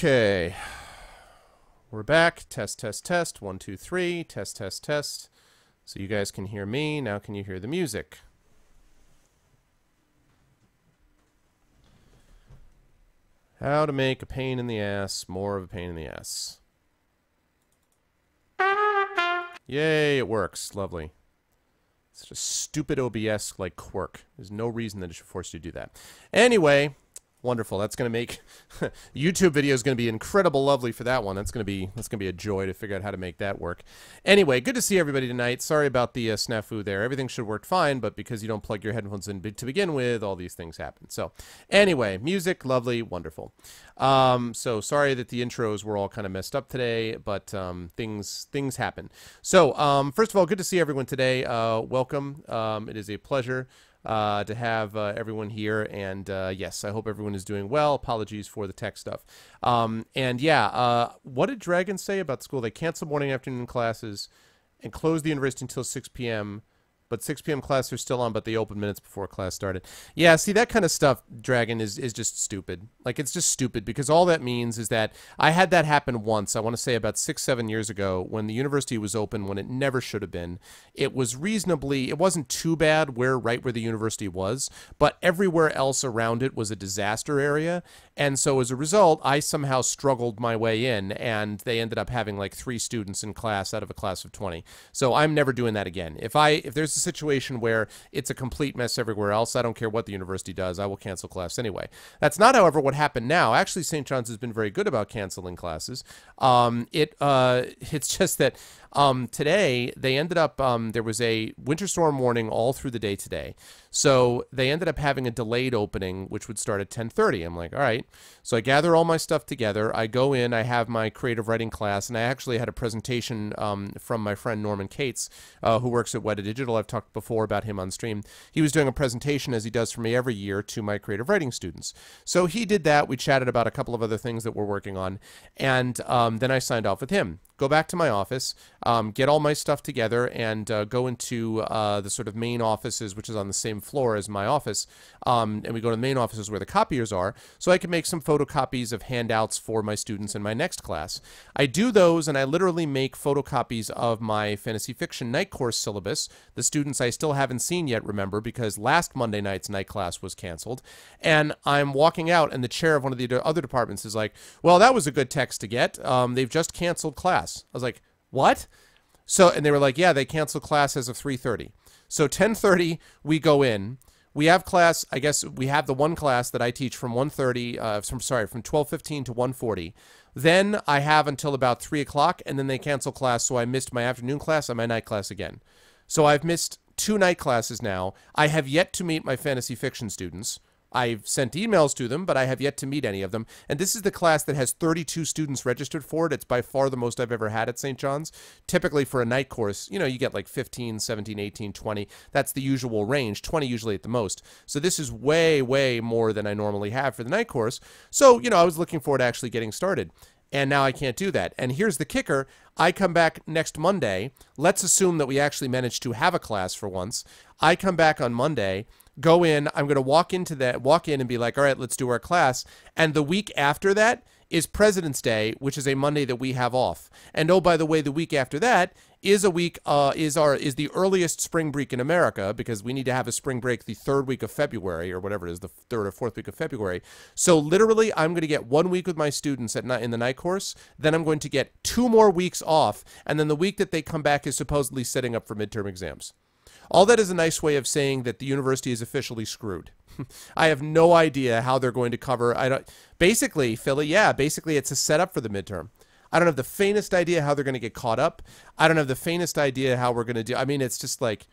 Okay, we're back. Test, test, test. 1, 2, 3. Test, test, test. So you guys can hear me. Now can you hear the music? How to make a pain in the ass more of a pain in the ass. Yay, it works. Lovely. It's just stupid OBS like quirk. There's no reason that it should force you to do that. Anyway, wonderful. That's going to make YouTube video is going to be incredible lovely for that one. That's going to be a joy to figure out how to make that work. Anyway, good to see everybody tonight. Sorry about the snafu there. Everything should work fine, but because you don't plug your headphones in to begin with, all these things happen. So, anyway, music, lovely, wonderful. So sorry that the intros were all kind of messed up today, but things happen. So, first of all, good to see everyone today. Welcome. It is a pleasure to have everyone here, and yes, I hope everyone is doing well. Apologies for the tech stuff. And yeah, what did Dragon say about school? They canceled morning afternoon classes and closed the university until 6 p.m., but 6 p.m. classes are still on, but they opened minutes before class started. Yeah, see, that kind of stuff, Dragon, is just stupid. Like, it's just stupid, because all that means is that I had that happen once, I want to say about 6, 7 years ago, when the university was open, when it never should have been. It was reasonably, it wasn't too bad right where the university was, but everywhere else around it was a disaster area, and so as a result, I somehow struggled my way in, and they ended up having like 3 students in class out of a class of 20. So I'm never doing that again. If there's a situation where it's a complete mess everywhere else, I don't care what the university does, I will cancel class anyway. That's not, however, what happened now. Actually, St. John's has been very good about canceling classes. It's just that today they ended up, there was a winter storm warning all through the day today. So they ended up having a delayed opening, which would start at 10:30. I'm like, all right. So I gather all my stuff together. I go in, I have my creative writing class, and I actually had a presentation from my friend Norman Cates, who works at Weta Digital. I've talked before about him on stream. He was doing a presentation, as he does for me every year, to my creative writing students. So he did that. We chatted about a couple of other things that we're working on, and then I signed off with him. Go back to my office, get all my stuff together, and go into the sort of main offices, which is on the same floor as my office, and we go to the main offices where the copiers are, so I can make some photocopies of handouts for my students in my next class. I do those, and I literally make photocopies of my fantasy fiction night course syllabus. The students I still haven't seen yet, remember, because last Monday night's night class was canceled, and I'm walking out, and the chair of one of the other departments is like, well, that was a good text to get. They've just canceled class. I was like, what? So, and they were like, yeah, they canceled class as of 3:30. So 10:30, we go in. We have class, I guess we have the one class that I teach from 1:30, from 12:15 to 1:40. Then I have until about 3 o'clock, and then they cancel class, so I missed my afternoon class and my night class again. So I've missed 2 night classes now. I have yet to meet my fantasy fiction students. I've sent emails to them, but I have yet to meet any of them. And this is the class that has 32 students registered for it. It's by far the most I've ever had at St. John's. Typically for a night course, you know, you get like 15, 17, 18, 20. That's the usual range, 20 usually at the most. So this is way, way more than I normally have for the night course. So, you know, I was looking forward to actually getting started. And now I can't do that. And here's the kicker. I come back next Monday. Let's assume that we actually managed to have a class for once. I come back on Monday, go in, I'm going to walk in and be like, all right, let's do our class. And the week after that is President's Day, which is a Monday that we have off. And oh, by the way, the week after that is is the earliest spring break in America, because we need to have a spring break the 3rd week of February, or whatever it is, the 3rd or 4th week of February. So literally, I'm going to get 1 week with my students in the night course. Then I'm going to get 2 more weeks off. And then the week that they come back is supposedly setting up for midterm exams. All that is a nice way of saying that the university is officially screwed. I have no idea how they're going to cover. Basically, Philly, yeah, basically it's a setup for the midterm. I don't have the faintest idea how they're going to get caught up. I don't have the faintest idea how we're going to do. I mean, it's just like,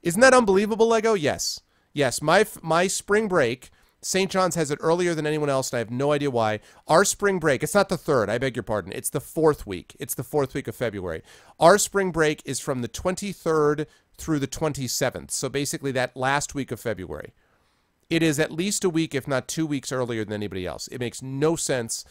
isn't that unbelievable, Lego? Yes. Yes, my spring break, St. John's has it earlier than anyone else, and I have no idea why. Our spring break, it's not the 3rd, I beg your pardon. It's the 4th week. It's the 4th week of February. Our spring break is from the 23rd through the 27th. So basically that last week of February. It is at least a week, if not 2 weeks earlier than anybody else. It makes no sense.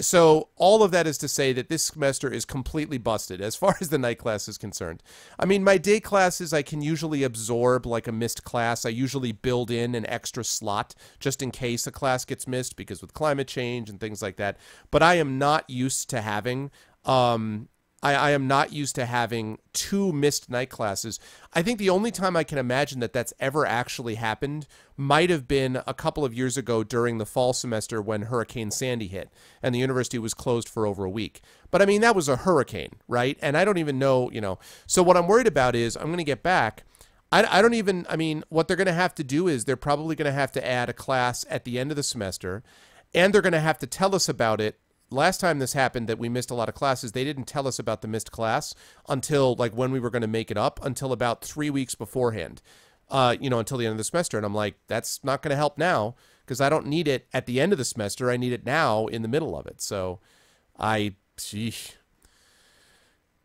So all of that is to say that this semester is completely busted as far as the night class is concerned. I mean, my day classes, I can usually absorb like a missed class. I usually build in an extra slot just in case a class gets missed because with climate change and things like that. But I am not used to having I am not used to having 2 missed night classes. I think the only time I can imagine that that's ever actually happened might have been a couple of years ago during the fall semester when Hurricane Sandy hit and the university was closed for over a week. But I mean, that was a hurricane, right? And I don't even know, So what I'm worried about is I'm going to get back. I don't even, I mean, what they're going to have to do is they're probably going to have to add a class at the end of the semester, and they're going to have to tell us about it. Last time this happened that we missed a lot of classes, they didn't tell us about the missed class until like when we were going to make it up until about 3 weeks beforehand, until the end of the semester. And I'm like, that's not going to help now because I don't need it at the end of the semester. I need it now in the middle of it. So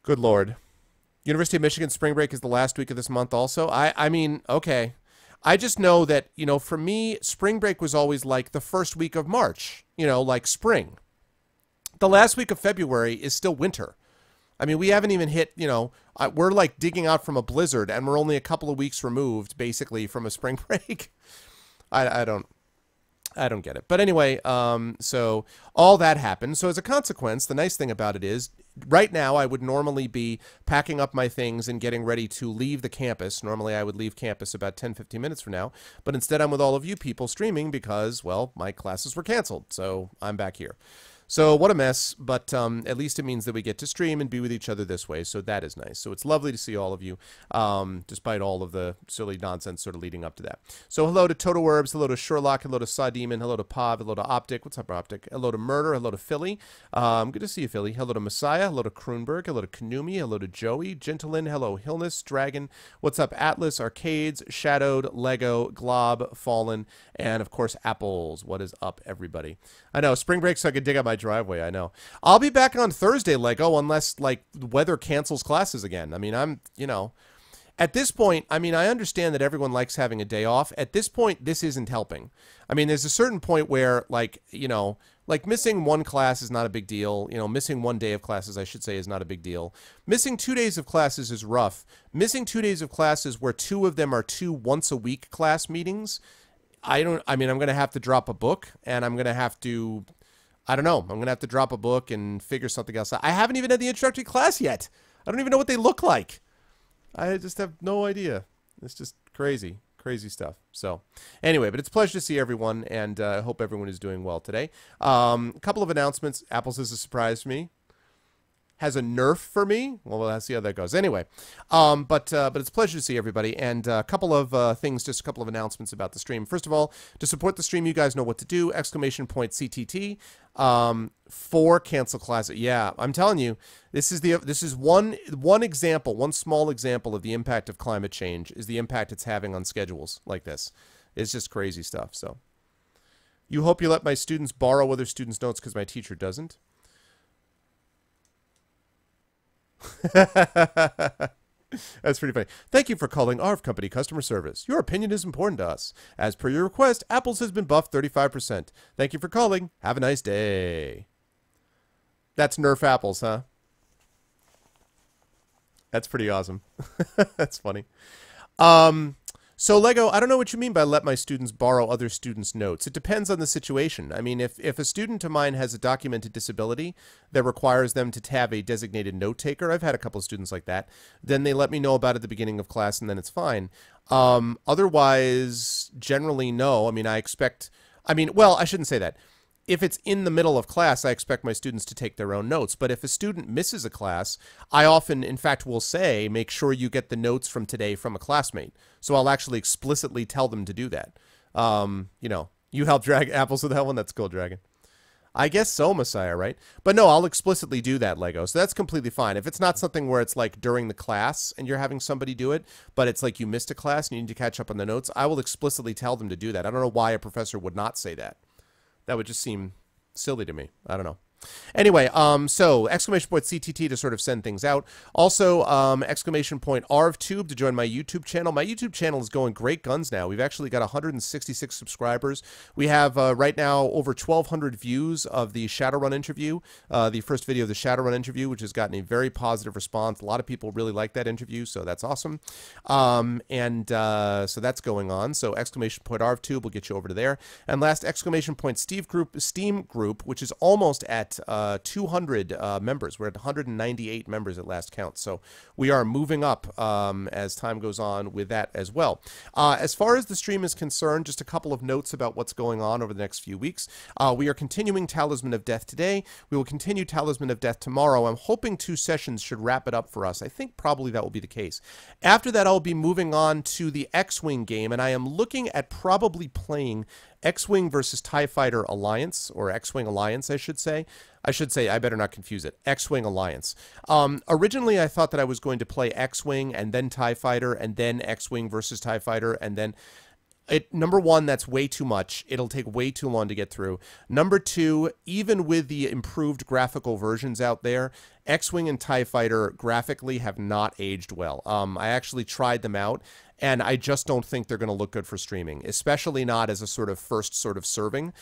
good Lord. University of Michigan spring break is the last week of this month also. I mean, okay. I just know that, for me, spring break was always like the first week of March, like spring. The last week of February is still winter. I mean, we haven't even hit, we're like digging out from a blizzard and we're only a couple of weeks removed basically from a spring break. I don't get it. But anyway, so all that happened. So as a consequence, the nice thing about it is right now I would normally be packing up my things and getting ready to leave the campus. Normally I would leave campus about 10-15 minutes from now. But instead I'm with all of you people streaming because, well, my classes were canceled. So I'm back here. So what a mess, but at least it means that we get to stream and be with each other this way, so that is nice. So it's lovely to see all of you, despite all of the silly nonsense sort of leading up to that. So hello to Toto Herbs, hello to Sherlock, hello to Saw Demon, hello to Pav, hello to Optic, what's up Optic, hello to Murder, hello to Philly, good to see you Philly, hello to Messiah, hello to Kroonberg, hello to Kanumi, hello to Joey, Gentlin, hello Hillness, Dragon, what's up Atlas, Arcades, Shadowed, Lego, Glob, Fallen, and of course Apples. What is up everybody? I know, spring break so I could dig out my driveway, I know. I'll be back on Thursday, Lego, unless, like, weather cancels classes again. I mean, at this point, I mean, I understand that everyone likes having a day off. At this point, this isn't helping. I mean, there's a certain point where, like, like missing one class is not a big deal. Missing 1 day of classes, I should say, is not a big deal. Missing 2 days of classes is rough. Missing 2 days of classes where 2 of them are 2 once-a-week class meetings, I'm going to have to drop a book, and I'm going to have to... I don't know. I'm going to have to drop a book and figure something else out. I haven't even had the introductory class yet. I don't even know what they look like. I just have no idea. It's just crazy, crazy stuff. So anyway, but it's a pleasure to see everyone, and I hope everyone is doing well today. A couple of announcements. Apples is a surprise to me. Has a nerf for me. Well, let's see how that goes. Anyway, but it's a pleasure to see everybody. And a couple of things, just a couple of announcements about the stream. First of all, to support the stream, you guys know what to do. ! CTT for cancel class. Yeah, I'm telling you, this is one example, one small example of the impact of climate change. Is the impact it's having on schedules like this. It's just crazy stuff. So, you hope you let my students borrow other students' notes because my teacher doesn't. That's pretty funny. Thank you for calling ARV Company Customer Service. Your opinion is important to us. As per your request, Apples has been buffed 35%. Thank you for calling. Have a nice day. That's Nerf Apples, huh? That's pretty awesome. That's funny. So Lego, I don't know what you mean by let my students borrow other students' notes. It depends on the situation. I mean, if a student of mine has a documented disability that requires them to have a designated note taker, I've had a couple of students like that, then they let me know about it at the beginning of class and then it's fine. Otherwise, generally no. I mean, well, I shouldn't say that. If it's in the middle of class, I expect my students to take their own notes. But if a student misses a class, I often, in fact, will say, make sure you get the notes from today from a classmate. So I'll actually explicitly tell them to do that. You help drag Apples with that one? That's cool, Dragon. I guess so, Messiah, right? But no, I'll explicitly do that, Lego. So that's completely fine. If it's not something where it's like during the class and you're having somebody do it, but it's like you missed a class and you need to catch up on the notes, I will explicitly tell them to do that. I don't know why a professor would not say that. That would just seem silly to me. I don't know. Anyway, so exclamation point CTT to sort of send things out. Also, exclamation point ArvTube to join my YouTube channel. My YouTube channel is going great guns now. We've actually got 166 subscribers. We have right now over 1,200 views of the Shadowrun interview, the first video of the Shadowrun interview, which has gotten a very positive response. A lot of people really like that interview, so that's awesome. So that's going on. So exclamation point ArvTube will get you over to there. And last, exclamation point Steam group, which is almost at 200 members. We're at 198 members at last count. So we are moving up as time goes on with that as well. As far as the stream is concerned, just a couple of notes about what's going on over the next few weeks. We are continuing Talisman of Death today. We will continue Talisman of Death tomorrow. I'm hoping 2 sessions should wrap it up for us. I think probably that will be the case. After that, I'll be moving on to the X-Wing game, and I am looking at probably playing X-Wing versus TIE Fighter Alliance, or X-Wing Alliance, I should say. I better not confuse it. X-Wing Alliance. Originally, I thought that I was going to play X-Wing and then TIE Fighter and then X-Wing versus TIE Fighter and then... Number one, that's way too much. It'll take way too long to get through. Number two, even with the improved graphical versions out there, X-Wing and TIE Fighter graphically have not aged well. I actually tried them out, and I just don't think they're going to look good for streaming, especially not as a sort of first sort of serving.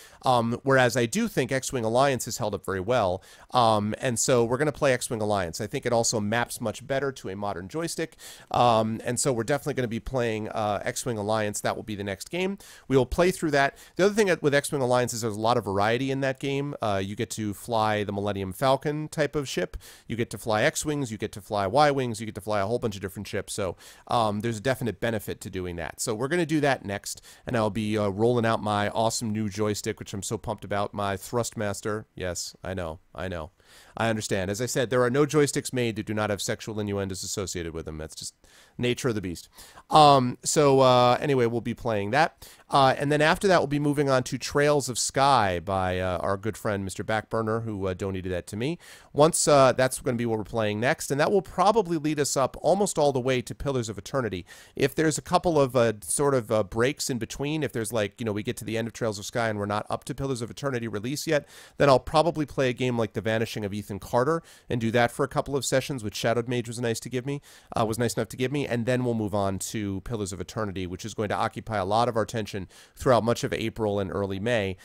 Whereas I do think X-Wing Alliance has held up very well, and so we're going to play X-Wing Alliance. I think it also maps much better to a modern joystick, and so we're definitely going to be playing X-Wing Alliance. That will be the next game. We will play through that. The other thing with X-Wing Alliance is there's a lot of variety in that game. You get to fly the Millennium Falcon type of ship. You get to fly X-Wings. You get to fly Y-Wings. You get to fly a whole bunch of different ships. So there's a definite benefit to doing that. So we're going to do that next, and I'll be rolling out my awesome new joystick, which I'm so pumped about, my Thrustmaster. Yes, I know. I understand. As I said, there are no joysticks made that do not have sexual innuendos associated with them. That's just nature of the beast. Anyway, we'll be playing that. And then after that, we'll be moving on to Trails of Sky by our good friend, Mr. Backburner, who donated that to me. Once that's going to be what we're playing next, and that will probably lead us up almost all the way to Pillars of Eternity. If there's a couple of sort of breaks in between, if there's like, we get to the end of Trails of Sky and we're not up to Pillars of Eternity release yet, then I'll probably play a game like The Vanishing of Ethan Carter and do that for a couple of sessions, which Shadowed Mage was nice enough to give me, and then we'll move on to Pillars of Eternity, which is going to occupy a lot of our attention throughout much of April and early May,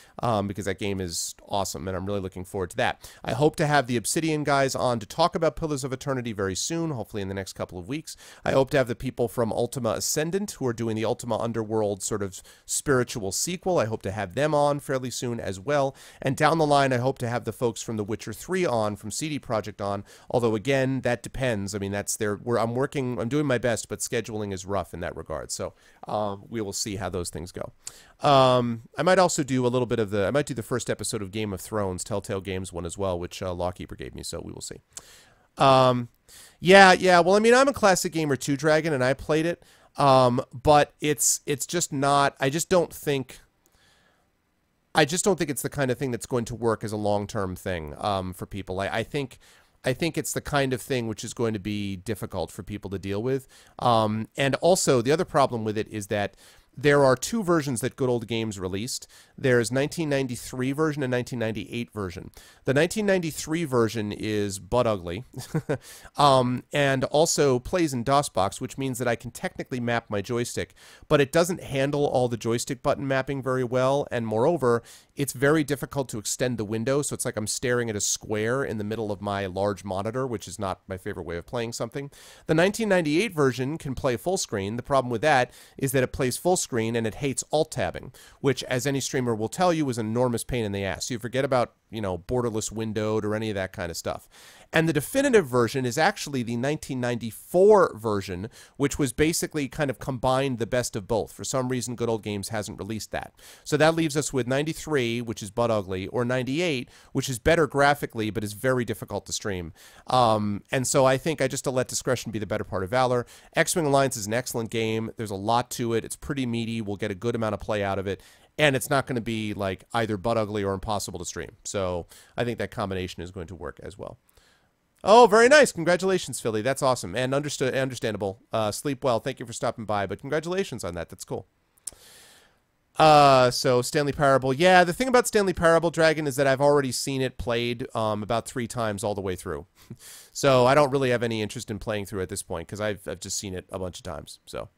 because that game is awesome, and I'm really looking forward to that. I hope to have the Obsidian guys on to talk about Pillars of Eternity very soon, hopefully in the next couple of weeks. I hope to have the people from Ultima Ascendant, who are doing the Ultima Underworld sort of spiritual sequel. I hope to have them on fairly soon as well. And down the line, I hope to have the folks from The Witcher 3 on, from CD Projekt on, although again, that depends. I mean, that's I'm doing my best, but scheduling is rough in that regard. So we will see how those things go. I might also do a little bit of I might do the first episode of Game of Thrones, Telltale Games one as well, which Lawkeeper gave me, so we will see. Yeah, well, I mean, I'm a classic gamer too, Dragon, and I played it, but it's just not, I just don't think it's the kind of thing that's going to work as a long-term thing for people. I think it's the kind of thing which is going to be difficult for people to deal with. And also, the other problem with it is that there are 2 versions that Good Old Games released. There's 1993 version and 1998 version. The 1993 version is butt ugly, and also plays in DOSBox, which means that I can technically map my joystick, but it doesn't handle all the joystick button mapping very well, and moreover, it's very difficult to extend the window, so it's like I'm staring at a square in the middle of my large monitor, which is not my favorite way of playing something. The 1998 version can play full screen. The problem with that is that it plays full screen and it hates alt-tabbing, which, as any streamer will tell you, is an enormous pain in the ass. So you forget about, borderless windowed or any of that kind of stuff. And the definitive version is actually the 1994 version, which was basically kind of combined the best of both. For some reason, Good Old Games hasn't released that. So that leaves us with 93, which is butt ugly, or 98, which is better graphically, but is very difficult to stream. And so I think I just to let discretion be the better part of valor. X-Wing Alliance is an excellent game. There's a lot to it. It's pretty meaty. We'll get a good amount of play out of it. And it's not going to be like either butt ugly or impossible to stream. So I think that combination is going to work as well. Oh, very nice. Congratulations, Philly. That's awesome. And understandable. Sleep well. Thank you for stopping by. But congratulations on that. That's cool. So Stanley Parable. Yeah, the thing about Stanley Parable, Dragon, is that I've already seen it played about 3 times all the way through. So I don't really have any interest in playing through at this point because I've just seen it a bunch of times. So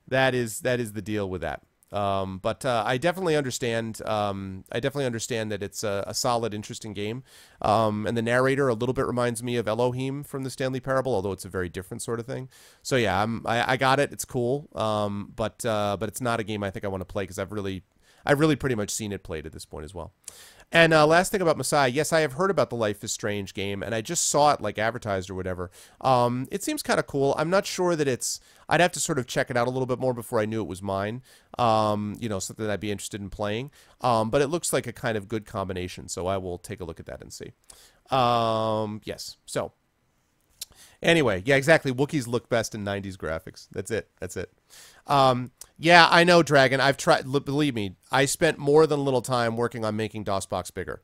that is the deal with that. But I definitely understand. I definitely understand that it's a solid, interesting game. And the narrator a little bit reminds me of Elohim from the Stanley Parable, although it's a very different sort of thing. So yeah, I got it. It's cool. But it's not a game I think I want to play because I've really pretty much seen it played at this point as well. And last thing about Messiah, yes, I have heard about the Life is Strange game, and I just saw it like advertised or whatever. It seems kind of cool. I'm not sure that it's. I'd have to sort of check it out a little bit more before I knew it was mine. You know, something I'd be interested in playing. But it looks like a kind of good combination, so I will take a look at that and see. Yes. So anyway, yeah, exactly. Wookiees look best in 90s graphics. That's it. That's it. Yeah, I know, Dragon. I've tried. Believe me, I spent more than a little time working on making DOSBox bigger.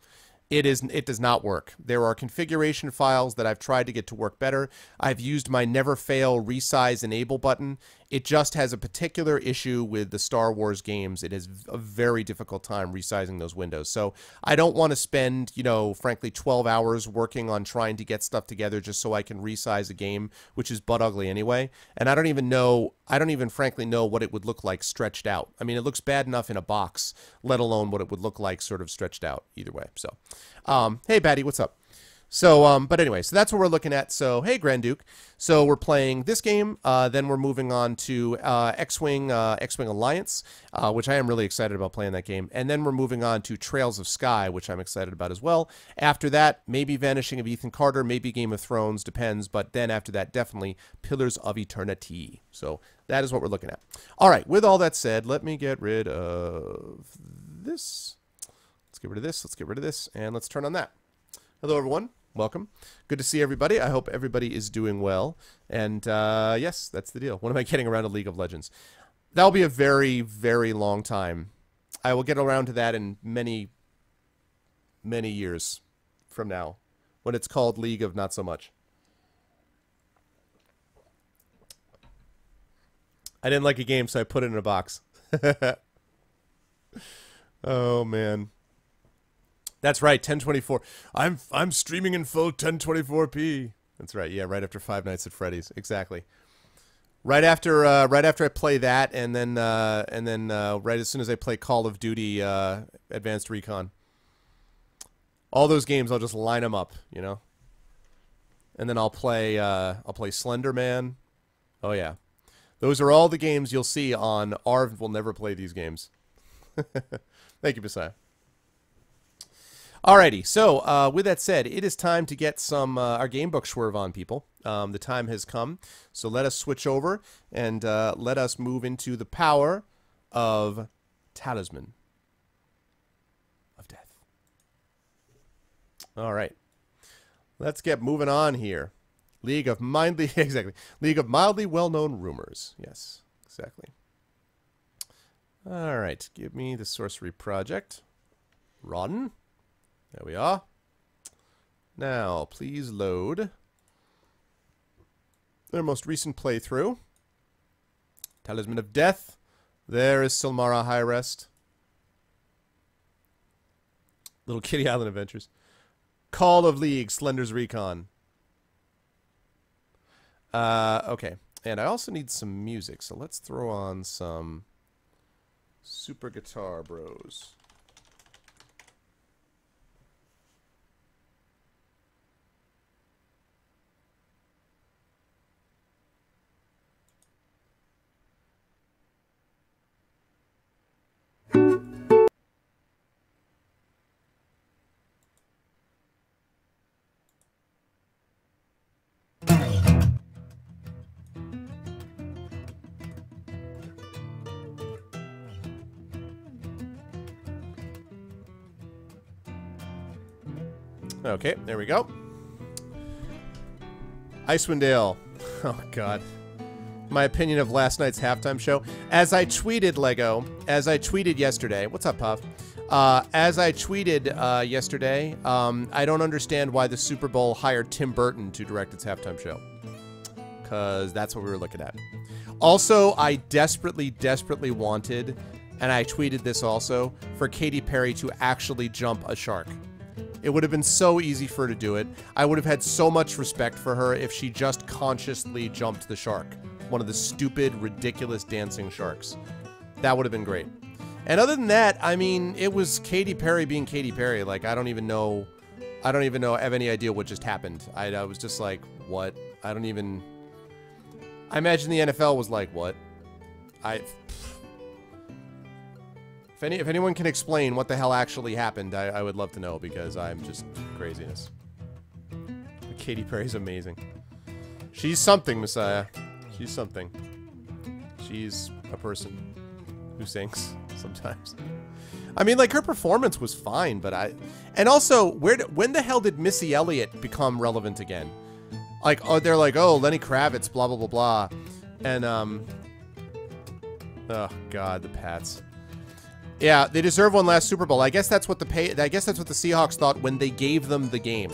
It does not work. There are configuration files that I've tried to get to work better. I've used my never fail resize enable button. It just has a particular issue with the Star Wars games. It is a very difficult time resizing those windows. So I don't want to spend, you know, frankly, 12 hours working on trying to get stuff together just so I can resize a game, which is butt ugly anyway. And I don't even frankly know what it would look like stretched out. I mean, it looks bad enough in a box, let alone what it would look like sort of stretched out either way. So, hey, Batty, what's up? So, but anyway, so that's what we're looking at. So, hey, Grand Duke. So we're playing this game. Then we're moving on to X-Wing Alliance, which I am really excited about playing that game. And then we're moving on to Trails of Sky, which I'm excited about as well. After that, maybe Vanishing of Ethan Carter, maybe Game of Thrones, depends. But then after that, definitely Pillars of Eternity. So that is what we're looking at. All right, with all that said, let me get rid of this. Let's get rid of this. Let's get rid of this. And let's turn on that. Hello, everyone. Welcome. Good to see everybody. I hope everybody is doing well. And yes, that's the deal. When am I getting around to League of Legends? That'll be a very, very long time. I will get around to that in many, many years from now, when it's called League of Not So Much. I didn't like a game, so I put it in a box. Oh, man. That's right, 1024. I'm streaming in full 1024p. That's right. Yeah, right after Five Nights at Freddy's. Exactly. Right after I play that, and then right as soon as I play Call of Duty Advanced Recon. All those games, I'll just line them up, you know. And then I'll play Slender Man. Oh yeah, those are all the games you'll see on Arv will never play these games. Thank you, Messiah. Alrighty, so with that said, it is time to get some our gamebook swerve on, people. The time has come, so let us switch over and let us move into the power of Talisman of Death. All right, let's get moving on here. League of mildly well-known rumors. Yes, exactly. All right, give me the sorcery project. Run. There we are. Now, please load their most recent playthrough. Talisman of Death. There is Silmara High Rest. Little Kitty Island Adventures. Call of League, Slender's Recon. Okay. And I also need some music, so let's throw on some Super Guitar Bros. Okay, there we go. Icewind Dale. Oh, God. My opinion of last night's halftime show. As I tweeted, Lego, as I tweeted yesterday. What's up, Puff? As I tweeted yesterday, I don't understand why the Super Bowl hired Tim Burton to direct its halftime show. Because that's what we were looking at. Also, I desperately, desperately wanted and I tweeted this also, for Katy Perry to actually jump a shark. It would have been so easy for her to do it. I would have had so much respect for her if she just consciously jumped the shark. One of the stupid, ridiculous dancing sharks. That would have been great. And other than that, I mean, it was Katy Perry being Katy Perry. Like, I don't even know, I have any idea what just happened. I was just like, what? I imagine the NFL was like, what? If anyone can explain what the hell actually happened, I would love to know, because I'm just craziness. Katy Perry's amazing. She's something, Messiah. She's something. She's a person who sings sometimes. I mean, like, her performance was fine, but and also, when the hell did Missy Elliott become relevant again? Like, oh, they're like, oh, Lenny Kravitz, blah, blah, blah, blah. And, oh, God, the Pats. Yeah, they deserve one last Super Bowl. I guess that's what the Seahawks thought when they gave them the game.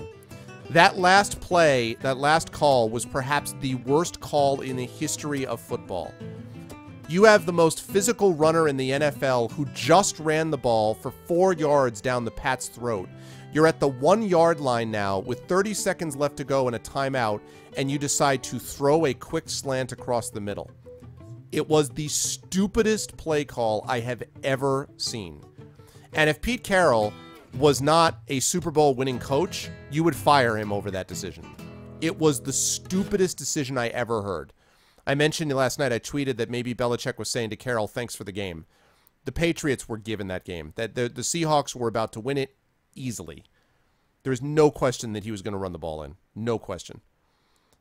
That last play, that last call, was perhaps the worst call in the history of football. You have the most physical runner in the NFL who just ran the ball for 4 yards down the Pats' throat. You're at the 1-yard line now with 30 seconds left to go and a timeout, and you decide to throw a quick slant across the middle. It was the stupidest play call I have ever seen. And if Pete Carroll was not a Super Bowl winning coach, you would fire him over that decision. It was the stupidest decision I ever heard. I mentioned last night, I tweeted that maybe Belichick was saying to Carroll, thanks for the game. The Patriots were given that game. That the Seahawks were about to win it easily. There was no question that he was going to run the ball in. No question.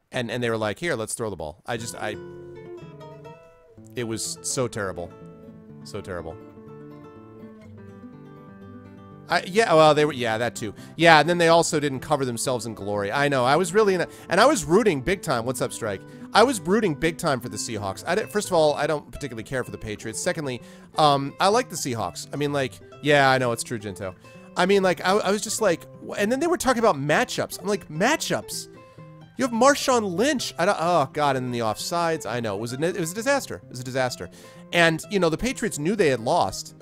And they were like, here, let's throw the ball. It was so terrible. So terrible. Yeah, well, that too. Yeah, and then they also didn't cover themselves in glory. I know, I was really and I was rooting big time. What's up, Strike? I was rooting big time for the Seahawks. First of all, I don't particularly care for the Patriots. Secondly, I like the Seahawks. I mean, like, yeah, I know, it's true, Jinto. I mean, like, I was just like, and then they were talking about matchups. I'm like, matchups? You have Marshawn Lynch. Oh, God, and then the offsides. I know, it was a disaster. It was a disaster. And, you know, the Patriots knew they had lost.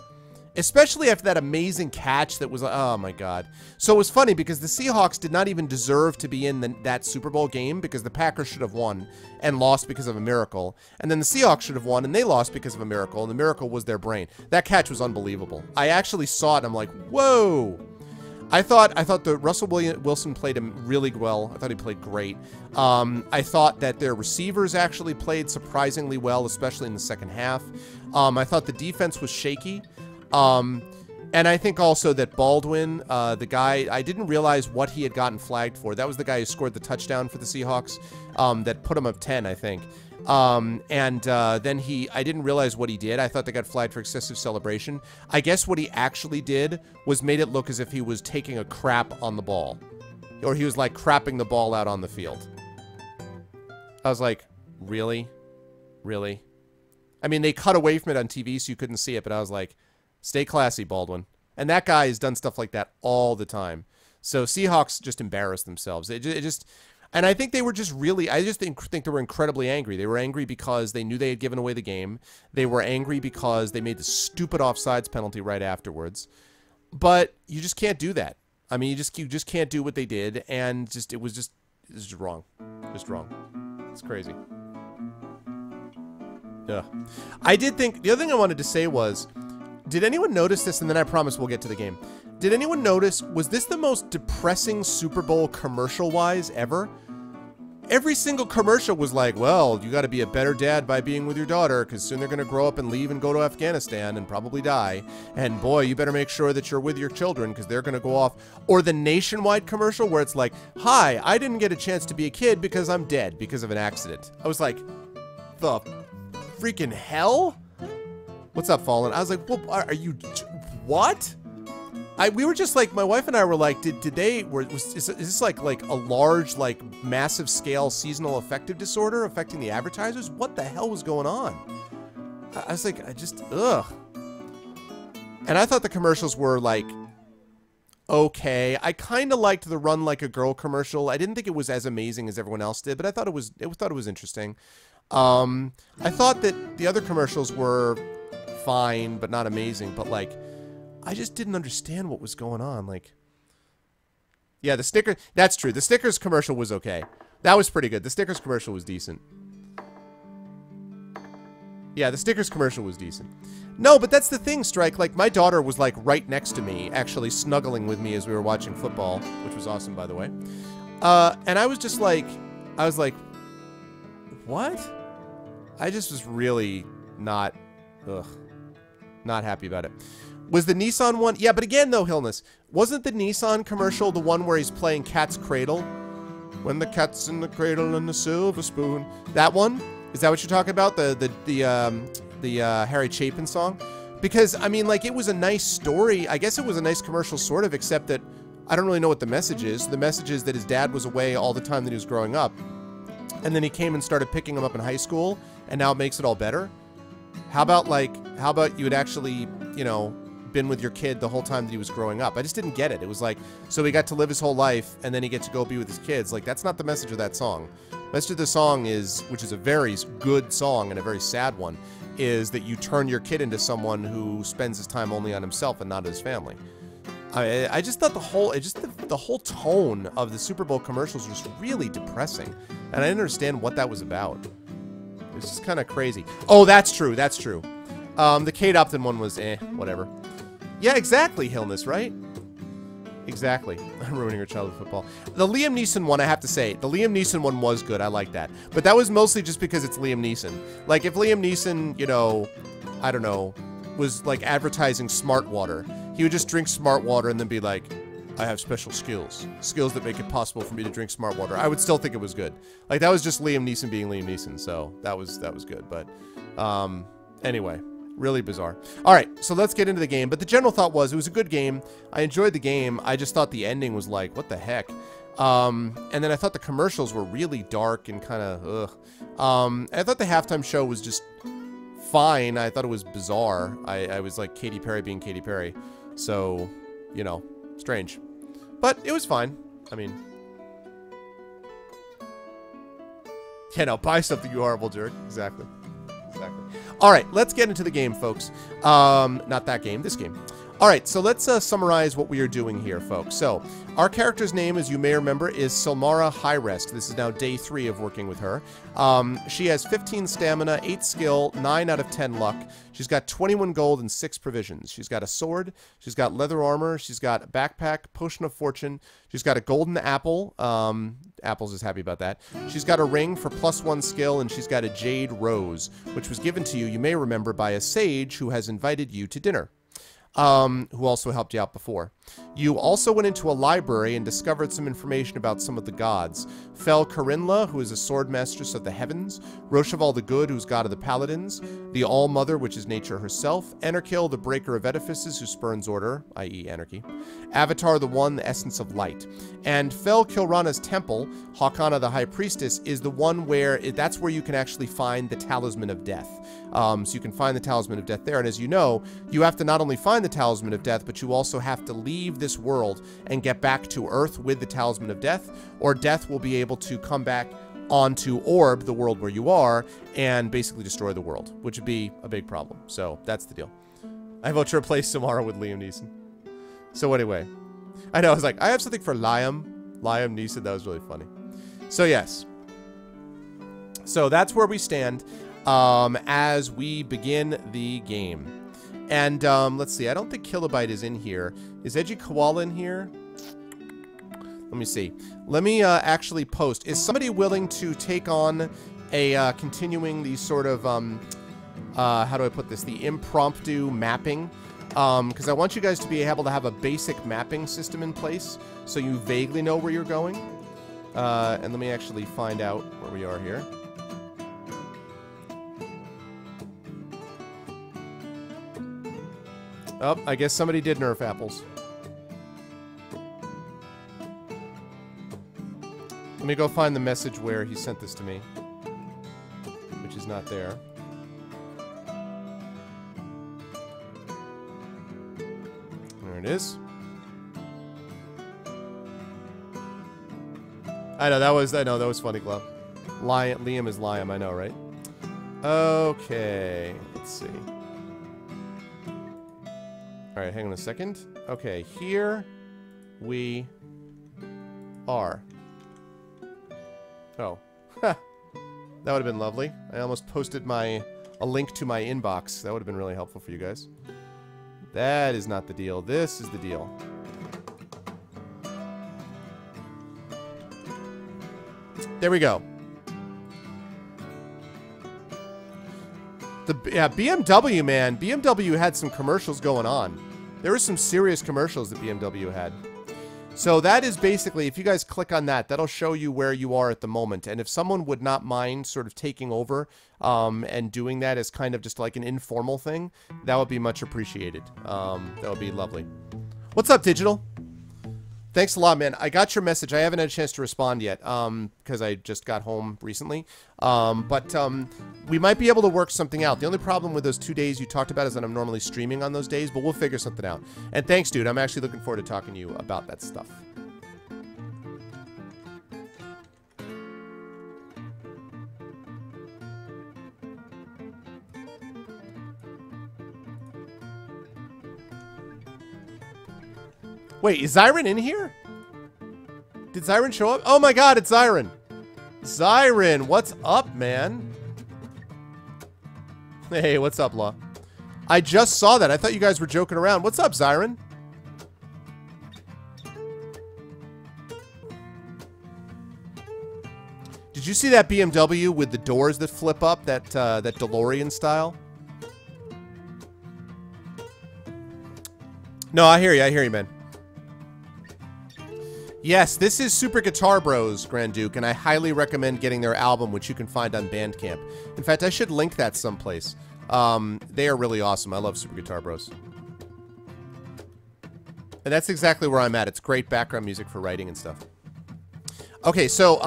Especially after that amazing catch that was, oh my God. So it was funny because the Seahawks did not even deserve to be in that Super Bowl game, because the Packers should have won and lost because of a miracle. And then the Seahawks should have won and they lost because of a miracle, and the miracle was their brain. That catch was unbelievable. I actually saw it and I'm like, whoa. I thought that Russell Wilson played him really well. I thought he played great. I thought that their receivers actually played surprisingly well, especially in the second half. I thought the defense was shaky. And I think also that Baldwin, the guy, I didn't realize what he had gotten flagged for. That was the guy who scored the touchdown for the Seahawks, that put him up 10, I think. Then I didn't realize what he did. I thought they got flagged for excessive celebration. I guess what he actually did was made it look as if he was taking a crap on the ball. Or he was like crapping the ball out on the field. I was like, really? Really? I mean, they cut away from it on TV so you couldn't see it, but I was like, stay classy, Baldwin. And that guy has done stuff like that all the time. So Seahawks just embarrassed themselves. And I think they were just really, I just think they were incredibly angry. They were angry because they knew they had given away the game. They were angry because they made the stupid offsides penalty right afterwards. But you just can't do that. I mean, you just can't do what they did, and it was just wrong. Just wrong. It's crazy. Yeah. I did think, the other thing I wanted to say was, did anyone notice this? And then I promise we'll get to the game. Did anyone notice, was this the most depressing Super Bowl commercial-wise ever? Every single commercial was like, well, you got to be a better dad by being with your daughter, because soon they're going to grow up and leave and go to Afghanistan and probably die. And boy, you better make sure that you're with your children, because they're going to go off. Or the Nationwide commercial where it's like, hi, I didn't get a chance to be a kid because I'm dead because of an accident. I was like, the freaking hell? What's up, Fallen? I was like, well, are you, what? We were just like, my wife and I were like, is this like a large, like massive scale seasonal affective disorder affecting the advertisers? What the hell was going on? I was like, ugh. And I thought the commercials were like, okay. I kind of liked the Run Like a Girl commercial. I didn't think it was as amazing as everyone else did, but I thought it was interesting. I thought that the other commercials were fine, but not amazing. But, like, I just didn't understand what was going on. Like, yeah, the sticker, that's true. The Snickers commercial was okay. That was pretty good. The Snickers commercial was decent. Yeah, the Snickers commercial was decent. No, but that's the thing, Strike. Like, my daughter was, like, right next to me, actually snuggling with me as we were watching football, which was awesome, by the way. And I was just like, what? I just was really not happy about it. Was the Nissan one? Yeah, but again, though, Hillness, wasn't the Nissan commercial the one where he's playing Cat's Cradle? When the cat's in the cradle and the silver spoon. That one? Is that what you're talking about? The Harry Chapin song? Because, I mean, like, it was a nice story. I guess it was a nice commercial, sort of, except that I don't really know what the message is. The message is that his dad was away all the time that he was growing up. And then he came and started picking him up in high school, and now it makes it all better. How about you had actually, you know, been with your kid the whole time that he was growing up? I just didn't get it. It was like, so he got to live his whole life, and then he gets to go be with his kids. Like, that's not the message of that song. The message of the song is, which is a very good song and a very sad one, is that you turn your kid into someone who spends his time only on himself and not his family. I just thought the whole tone of the Super Bowl commercials was really depressing, and I didn't understand what that was about. It was just kind of crazy. Oh, that's true. That's true. The Kate Upton one was whatever. Yeah, exactly, Hillness, right? Exactly. I'm ruining her childhood football. The Liam Neeson one, I have to say, the Liam Neeson one was good. I like that. But that was mostly just because it's Liam Neeson. Like, if Liam Neeson, you know, I don't know, was, like, advertising Smart Water, he would just drink Smart Water and then be like, I have special skills. Skills that make it possible for me to drink Smart Water. I would still think it was good. Like, that was just Liam Neeson being Liam Neeson, so that was good. But, anyway. Really bizarre. All right, so let's get into the game. But the general thought was it was a good game. I enjoyed the game. I just thought the ending was like, what the heck? And then I thought the commercials were really dark and kind of, ugh. I thought the halftime show was just fine. I thought it was bizarre. I was like Katy Perry being Katy Perry. So, you know, strange. But it was fine. I mean, yeah, no, buy something, you horrible jerk. Exactly. Exactly. All right, let's get into the game, folks. Not that game, this game. All right, so let's summarize what we are doing here, folks. So, our character's name, as you may remember, is Silmara Highrest. This is now day 3 of working with her. She has 15 stamina, 8 skill, 9 out of 10 luck. She's got 21 gold and 6 provisions. She's got a sword. She's got leather armor. She's got a backpack, potion of fortune. She's got a golden apple. Apple's is happy about that. She's got a ring for +1 skill, and she's got a jade rose, which was given to you, you may remember, by a sage who has invited you to dinner. Who also helped you out before. You also went into a library and discovered some information about some of the gods. Fel Corinla, who is a sword mistress of the heavens, Roshaval the Good, who's god of the paladins, the All-Mother, which is nature herself, Enerkil, the breaker of edifices, who spurns order, i.e. anarchy, Avatar the One, the essence of light. And Fel Kilrana's temple, Hakana the high priestess, is the one where, that's where you can actually find the Talisman of Death. So you can find the Talisman of Death there, and as you know, you have to not only find the Talisman of Death, but you also have to leave this world and get back to Earth with the Talisman of Death, or Death will be able to come back onto Orb, the world where you are, and basically destroy the world, which would be a big problem. So that's the deal. I vote to replace Samara with Liam Neeson. So anyway, I know, I was like, I have something for Liam Neeson. That was really funny. So yes. So that's where we stand as we begin the game. And let's see, I don't think Kilobyte is in here. Is Edgy Koala in here? Let me see. Let me actually post. Is somebody willing to take on a continuing the sort of, how do I put this? The impromptu mapping. Because I want you guys to be able to have a basic mapping system in place so you vaguely know where you're going. And let me actually find out where we are here. Oh, I guess somebody did nerf apples. Let me go find the message where he sent this to me, which is not there. There it is. I know that was funny, Glove. Liam is Liam, I know, right? Okay, let's see. right, hang on a second. Okay, here we are. Oh. That would have been lovely. I almost posted a link to my inbox. That would have been really helpful for you guys. That is not the deal. This is the deal. There we go. Yeah, BMW, man. BMW had some commercials going on. There were some serious commercials that BMW had. So that is basically, if you guys click on that, that'll show you where you are at the moment. And if someone would not mind sort of taking over and doing that as kind of just like an informal thing, that would be much appreciated. That would be lovely. What's up, Digital? Thanks a lot, man. I got your message. I haven't had a chance to respond yet because I just got home recently. But we might be able to work something out. The only problem with those 2 days you talked about is that I'm normally streaming on those days, but we'll figure something out. And thanks, dude. I'm actually looking forward to talking to you about that stuff. Wait, is Zyron in here? Did Zyron show up? Oh my god, it's Zyron. Zyron, what's up, man? Hey, what's up, Law? I just saw that. I thought you guys were joking around. What's up, Zyron? Did you see that BMW with the doors that flip up, that DeLorean style? No, I hear you, man. Yes, this is Super Guitar Bros, Grand Duke, and I highly recommend getting their album, which you can find on Bandcamp. In fact, I should link that someplace. They are really awesome. I love Super Guitar Bros. And that's exactly where I'm at. It's great background music for writing and stuff. Okay, so,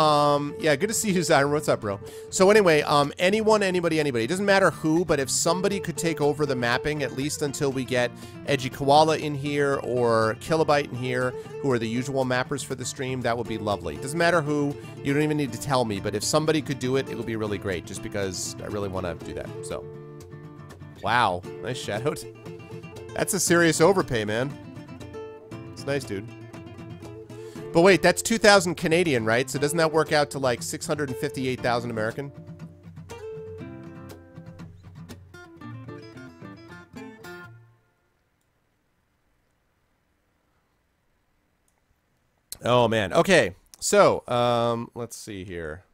yeah, good to see you, Zyron. What's up, bro? So anyway, anyone, anybody, it doesn't matter who, but if somebody could take over the mapping, at least until we get Edgy Koala in here or Kilobyte in here, who are the usual mappers for the stream, that would be lovely. It doesn't matter who, you don't even need to tell me, but if somebody could do it, it would be really great, just because I really want to do that, so. Wow, nice shoutout. That's a serious overpay, man. It's nice, dude. But wait, that's 2,000 Canadian, right? So doesn't that work out to like 658,000 American? Oh man. Okay. So, let's see here.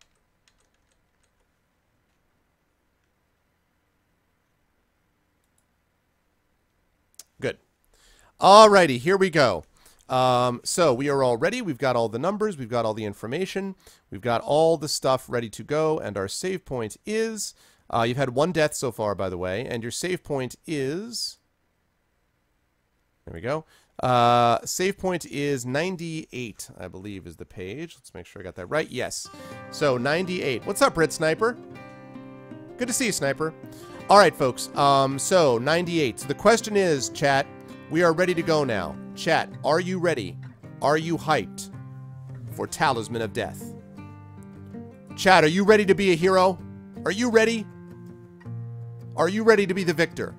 Good. Alrighty, here we go. So we are all ready. We've got all the numbers. We've got all the information. We've got all the stuff ready to go. And our save point is, you've had 1 death so far, by the way. And your save point is, there we go. Save point is 98, I believe is the page. Let's make sure I got that right. Yes. So 98. What's up, Red Sniper? Good to see you, Sniper. All right, folks. So 98. So the question is, chat, we are ready to go now. Chat, are you ready? Are you hyped for Talisman of Death? Chat, are you ready to be a hero? Are you ready? Are you ready to be the victor?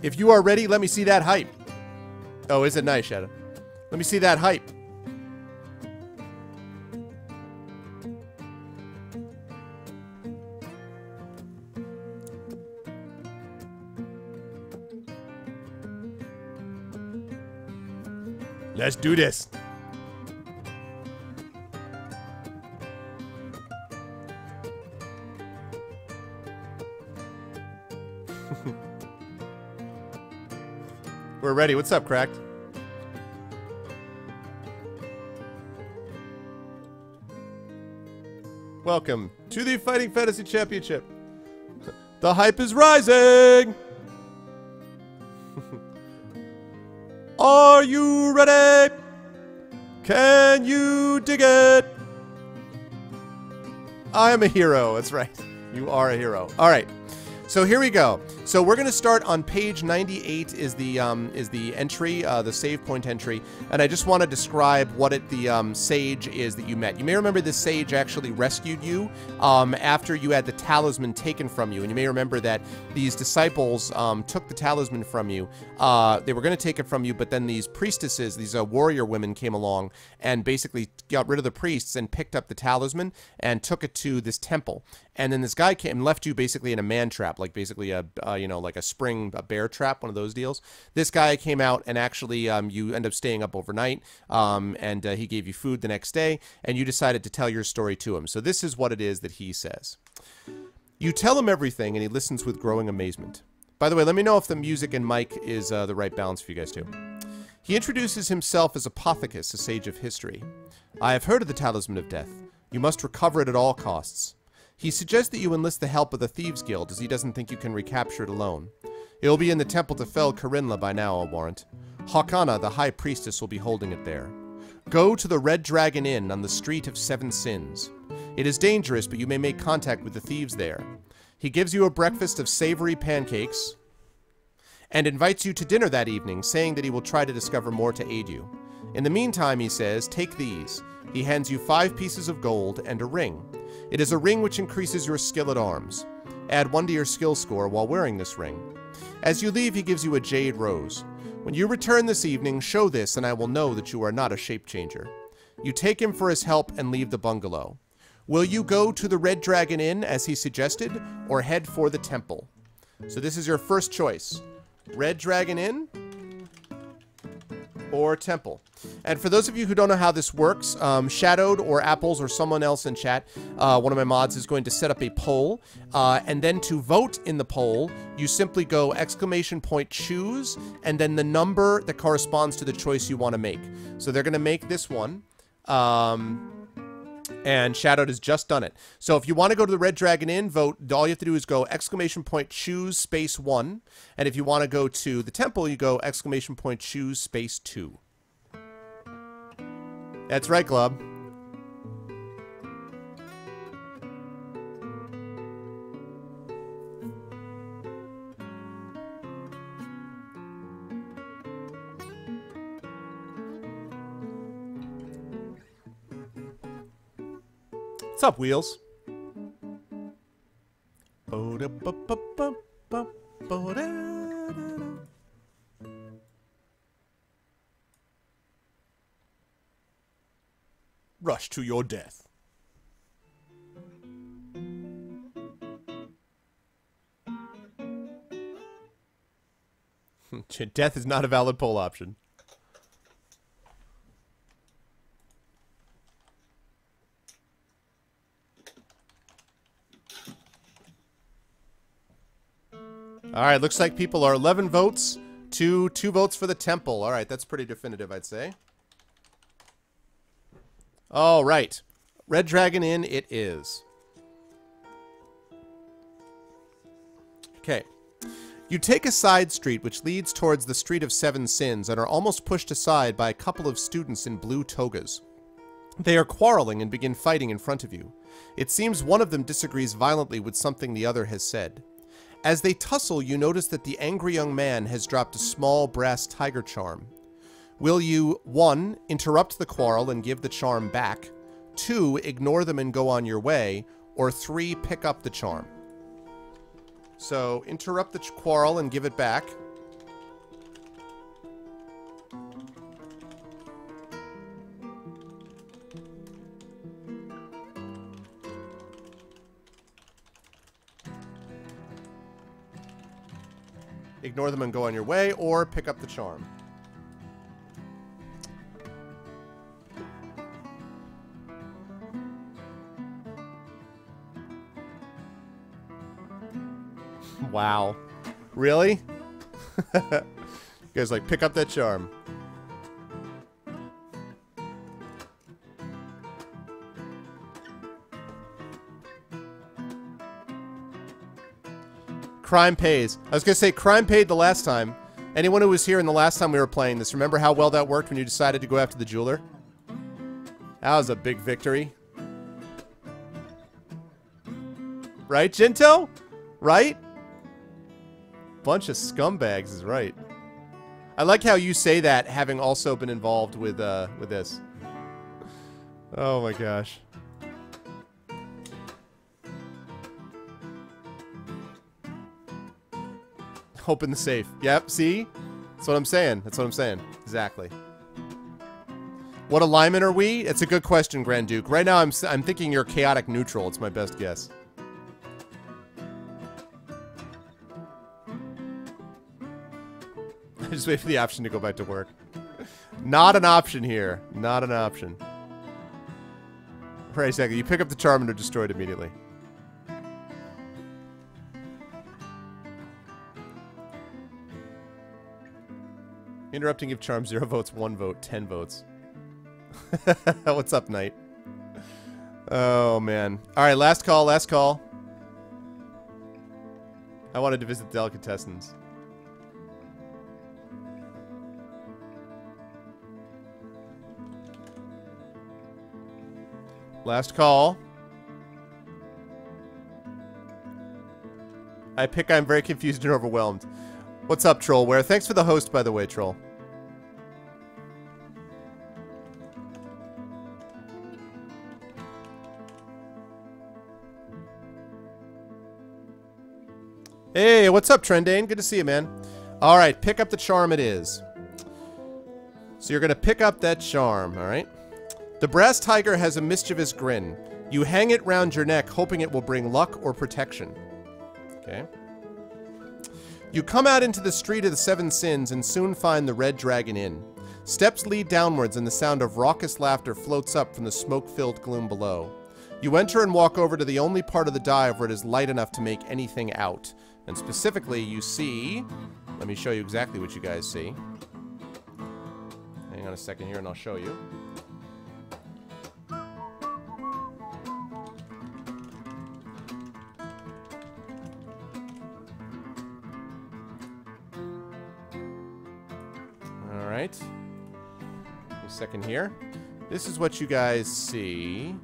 If you are ready, let me see that hype. Oh, is it nice, Shadow? Let me see that hype. Let's do this. We're ready. What's up, Cracked? Welcome to the Fighting Fantasy Championship. The hype is rising. Are you ready? Can you dig it? I am a hero. That's right. You are a hero. All right. So here we go. So we're going to start on page 98 is the entry, the save point entry, and I just want to describe what the sage is that you met. You may remember this sage actually rescued you after you had the talisman taken from you, and you may remember that these disciples took the talisman from you. They were going to take it from you, but then these priestesses, these warrior women came along and basically got rid of the priests and picked up the talisman and took it to this temple. And then this guy came and left you basically in a man trap, like basically a like a bear trap, one of those deals. This guy came out and actually you end up staying up overnight, and he gave you food the next day, and you decided to tell your story to him. So this is what it is that he says. You tell him everything, and he listens with growing amazement. By the way, let me know if the music and mic is the right balance for you guys too. He introduces himself as Apothecus, a sage of history. I have heard of the Talisman of Death. You must recover it at all costs. He suggests that you enlist the help of the Thieves' Guild, as he doesn't think you can recapture it alone. It will be in the temple to Fel Karinla by now, I'll warrant. Hakana, the High Priestess, will be holding it there. Go to the Red Dragon Inn on the Street of Seven Sins. It is dangerous, but you may make contact with the thieves there. He gives you a breakfast of savory pancakes and invites you to dinner that evening, saying that he will try to discover more to aid you. In the meantime, he says, take these. He hands you 5 pieces of gold and a ring. It is a ring which increases your skill at arms. Add 1 to your skill score while wearing this ring. As you leave, he gives you a jade rose. When you return this evening, show this, and I will know that you are not a shape changer. You take him for his help and leave the bungalow. Will you go to the Red Dragon Inn, as he suggested, or head for the temple? So this is your first choice. Red Dragon Inn or temple. And for those of you who don't know how this works, Shadowed or Apples or someone else in chat, one of my mods is going to set up a poll. And then to vote in the poll, you simply go ! choose, and then the number that corresponds to the choice you want to make. So they're going to make this one. And Shadowed has just done it. So if you want to go to the Red Dragon Inn, vote. All you have to do is go ! choose space 1. And if you want to go to the temple, you go ! choose space 2. That's right, Glub. What's up, Wheels? Rush to your death. Death is not a valid poll option. Alright, looks like people are 11 votes to 2 votes for the temple. Alright, that's pretty definitive, I'd say. Alright. Red Dragon Inn it is. Okay. You take a side street which leads towards the Street of Seven Sins and are almost pushed aside by a couple of students in blue togas. They are quarreling and begin fighting in front of you. It seems one of them disagrees violently with something the other has said. As they tussle, you notice that the angry young man has dropped a small brass tiger charm. Will you, 1, interrupt the quarrel and give the charm back, 2, ignore them and go on your way, or 3, pick up the charm? So, interrupt the quarrel and give it back. Ignore them and go on your way, or pick up the charm. Wow. Really? You guys like, pick up that charm. Crime pays. I was going to say crime paid the last time. Anyone who was here in the last time we were playing this, remember how well that worked when you decided to go after the jeweler? That was a big victory. Right, Jinto? Right? bunch of scumbags is right. I like how you say that, having also been involved with this. Oh my gosh. Open the safe. Yep, see? That's what I'm saying. That's what I'm saying. Exactly. What alignment are we? It's a good question, Grand Duke. Right now, I'm thinking you're chaotic neutral. It's my best guess. I just wait for the option to go back to work. Not an option here. Not an option. Right, exactly. You pick up the charm and are destroyed immediately. Interrupting if charm 0 votes, 1 vote, 10 votes. What's up, Knight? Oh, man. Alright, last call, last call. I wanted to visit the delicatessens. Last call. I pick I'm very confused and overwhelmed. What's up, Trollware? Thanks for the host, by the way, Troll. Hey, what's up, Trendane? Good to see you, man. Alright, pick up the charm it is. So you're going to pick up that charm, alright? The brass tiger has a mischievous grin. You hang it round your neck, hoping it will bring luck or protection. Okay. You come out into the street of the Seven Sins and soon find the Red Dragon Inn. Steps lead downwards and the sound of raucous laughter floats up from the smoke-filled gloom below. You enter and walk over to the only part of the dive where it is light enough to make anything out. And specifically, you see... Let me show you exactly what you guys see. Hang on a second here and I'll show you. Alright. A second here. This is what you guys see.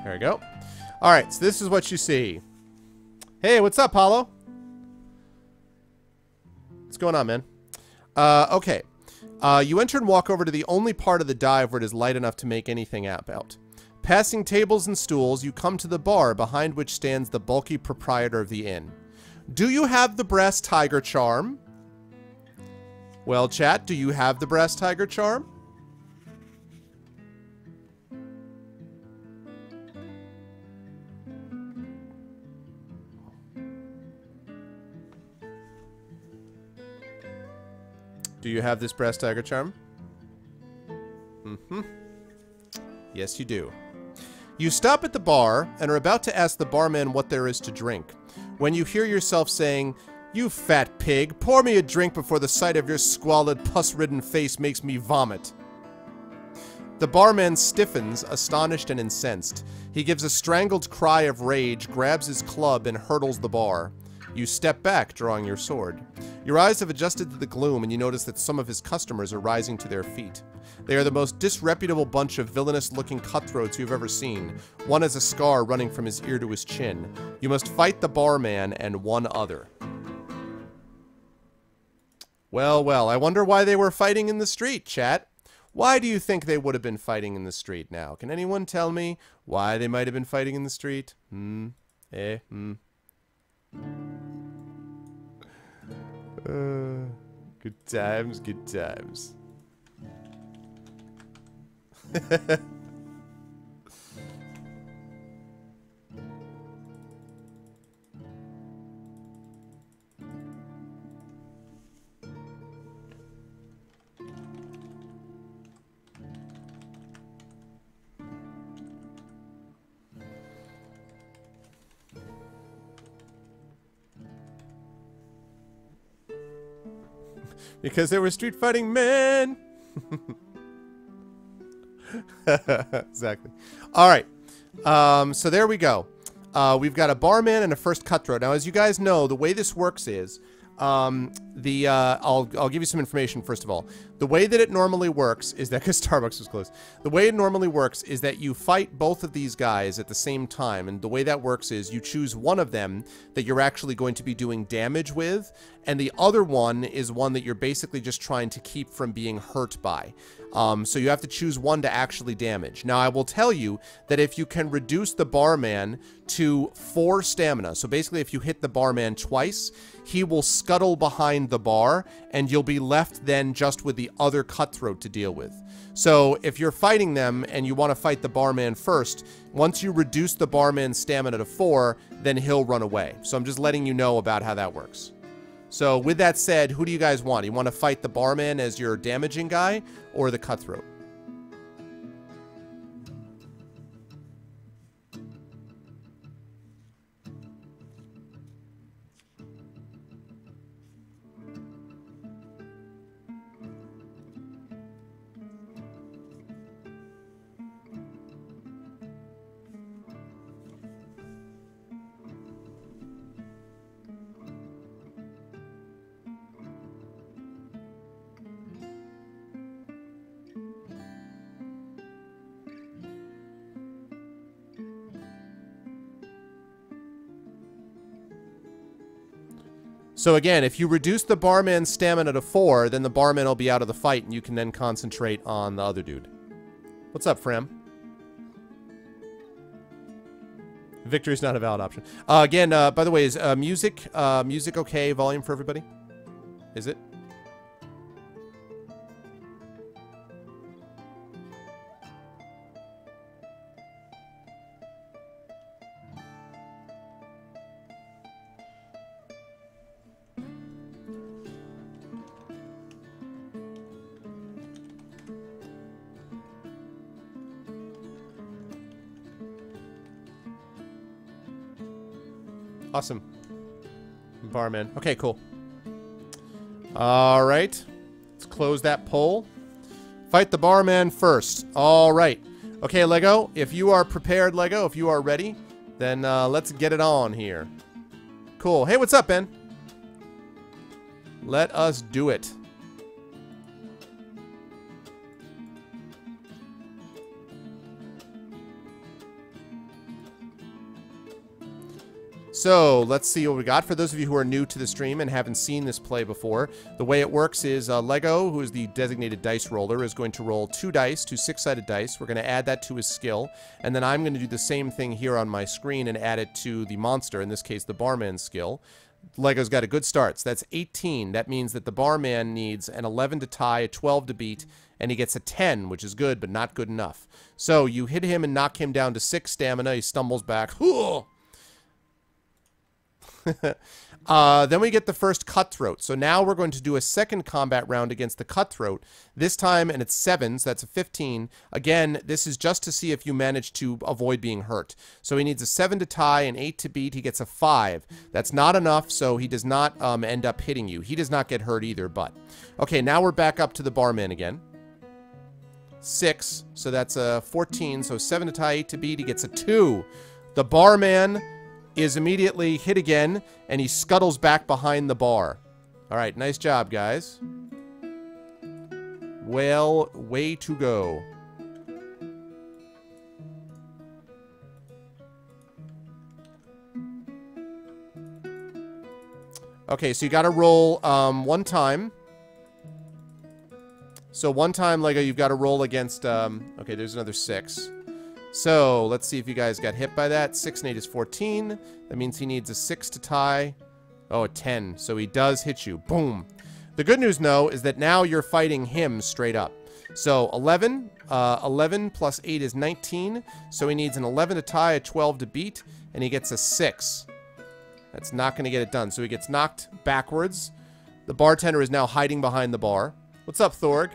There we go. Alright, so this is what you see. Hey, what's up, Paulo? What's going on, man? Okay. You enter and walk over to the only part of the dive where it is light enough to make anything out. Passing tables and stools, you come to the bar behind which stands the bulky proprietor of the inn. Do you have the brass tiger charm? Well, chat, do you have the brass tiger charm? Do you have this brass tiger charm? Mm-hmm. Yes, you do. You stop at the bar and are about to ask the barman what there is to drink, when you hear yourself saying, "You fat pig, pour me a drink before the sight of your squalid, pus-ridden face makes me vomit." The barman stiffens, astonished and incensed. He gives a strangled cry of rage, grabs his club, and hurtles the bar. You step back, drawing your sword. Your eyes have adjusted to the gloom, and you notice that some of his customers are rising to their feet. They are the most disreputable bunch of villainous-looking cutthroats you've ever seen. One has a scar running from his ear to his chin. You must fight the barman and one other. Well, well, I wonder why they were fighting in the street, chat. Why do you think they would have been fighting in the street now? Can anyone tell me why they might have been fighting in the street? Good times, good times. Because they were street fighting men. Exactly. All right. So there we go. We've got a barman and a first cutthroat. Now, as you guys know, the way this works is I'll give you some information first of all. The way that it normally works is that, because Starbucks was closed, the way it normally works is that you fight both of these guys at the same time, and the way that works is you choose one of them that you're actually going to be doing damage with, and the other one is one that you're basically just trying to keep from being hurt by. So you have to choose one to actually damage. Now, I will tell you that if you can reduce the barman to 4 stamina, so basically if you hit the barman twice, he will scuttle behind the bar, and you'll be left then just with the other cutthroat to deal with. So if you're fighting them and you want to fight the barman first, once you reduce the barman's stamina to 4, then he'll run away. So I'm just letting you know about how that works. So with that said, who do you guys want? You want to fight the barman as your damaging guy or the cutthroat? So again, if you reduce the barman's stamina to 4, then the barman will be out of the fight, and you can then concentrate on the other dude. What's up, Fram? Victory's not a valid option. Again, by the way, is music okay? Volume for everybody? Is it? Awesome. Barman. Okay, cool. All right. Let's close that poll. Fight the barman first. All right. Okay, Lego, if you are prepared, Lego, if you are ready, then let's get it on here. Cool. Hey, what's up, Ben? Let us do it. So let's see what we got. For those of you who are new to the stream and haven't seen this play before, the way it works is Lego, who is the designated dice roller, is going to roll 2 dice, 2 6-sided dice. We're going to add that to his skill, and then I'm going to do the same thing here on my screen and add it to the monster, in this case the barman's skill. Lego's got a good start, so that's 18. That means that the barman needs an 11 to tie, a 12 to beat, and he gets a 10, which is good, but not good enough. So you hit him and knock him down to 6 stamina. He stumbles back. Then we get the first cutthroat. So now we're going to do a second combat round against the cutthroat. This time, and it's 7, so that's a 15. Again, this is just to see if you manage to avoid being hurt. So he needs a 7 to tie, an 8 to beat. He gets a 5. That's not enough, so he does not end up hitting you. He does not get hurt either, but. Okay, now we're back up to the barman again. 6, so that's a 14. So 7 to tie, 8 to beat. He gets a 2. The barman is immediately hit again, and he scuttles back behind the bar. All right, nice job, guys. Well, way to go. Okay, so you got to roll 1 time. So 1 time, Lego, you've got to roll against... okay, there's another 6. So, let's see if you guys got hit by that. 6 and 8 is 14. That means he needs a 6 to tie. Oh, a 10. So he does hit you. Boom. The good news, though, is that now you're fighting him straight up. So, 11. 11 plus 8 is 19. So he needs an 11 to tie, a 12 to beat, and he gets a 6. That's not going to get it done. So he gets knocked backwards. The bartender is now hiding behind the bar. What's up, Thorg?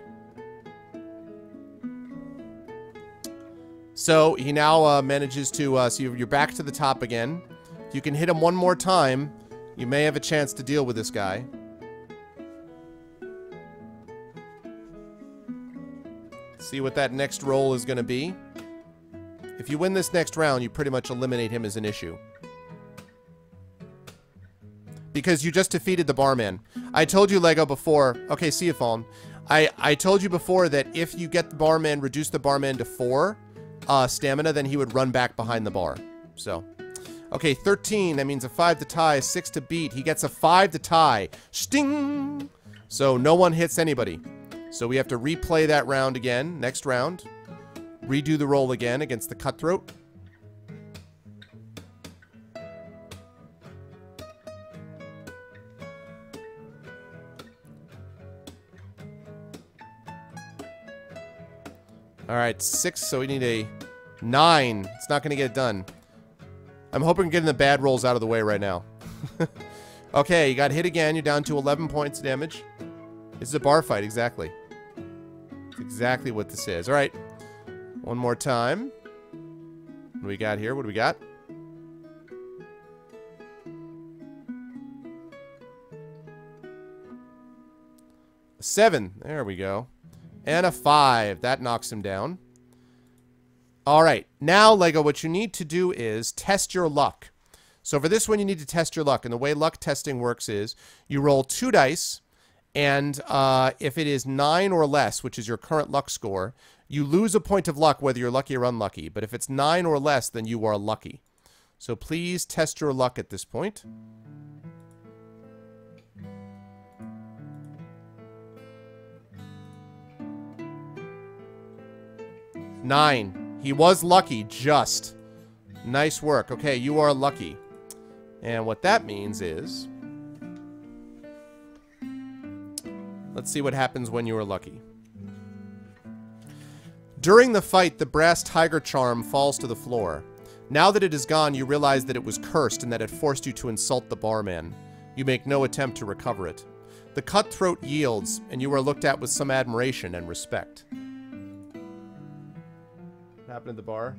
So he now manages to, so you're back to the top again. If you can hit him one more time, you may have a chance to deal with this guy. See what that next roll is going to be. If you win this next round, you pretty much eliminate him as an issue. Because you just defeated the barman. I told you, Lego, before. Okay, see you, Fawn. I told you before that if you get the barman, reduce the barman to 4 stamina, then he would run back behind the bar. So, okay, 13. That means a 5 to tie, 6 to beat. He gets a 5 to tie. Sting! So no one hits anybody. So we have to replay that round again. Next round. Redo the roll again against the cutthroat. Alright, 6, so we need a 9. It's not going to get it done. I'm hoping getting the bad rolls out of the way right now. Okay, you got hit again. You're down to 11 points of damage. This is a bar fight, exactly. It's exactly what this is. Alright. One more time. What do we got here? What do we got? A 7. There we go. And a 5. That knocks him down. Alright. Now, Lego, what you need to do is test your luck. So for this one, you need to test your luck. And the way luck testing works is you roll 2 dice. And if it is 9 or less, which is your current luck score, you lose a point of luck whether you're lucky or unlucky. But if it's 9 or less, then you are lucky. So please test your luck at this point. Nine. He was lucky, just. Nice work. Okay, you are lucky. And what that means is... Let's see what happens when you are lucky. During the fight, the brass tiger charm falls to the floor. Now that it is gone, you realize that it was cursed and that it forced you to insult the barman. You make no attempt to recover it. The cutthroat yields, and you are looked at with some admiration and respect. What happened at the bar?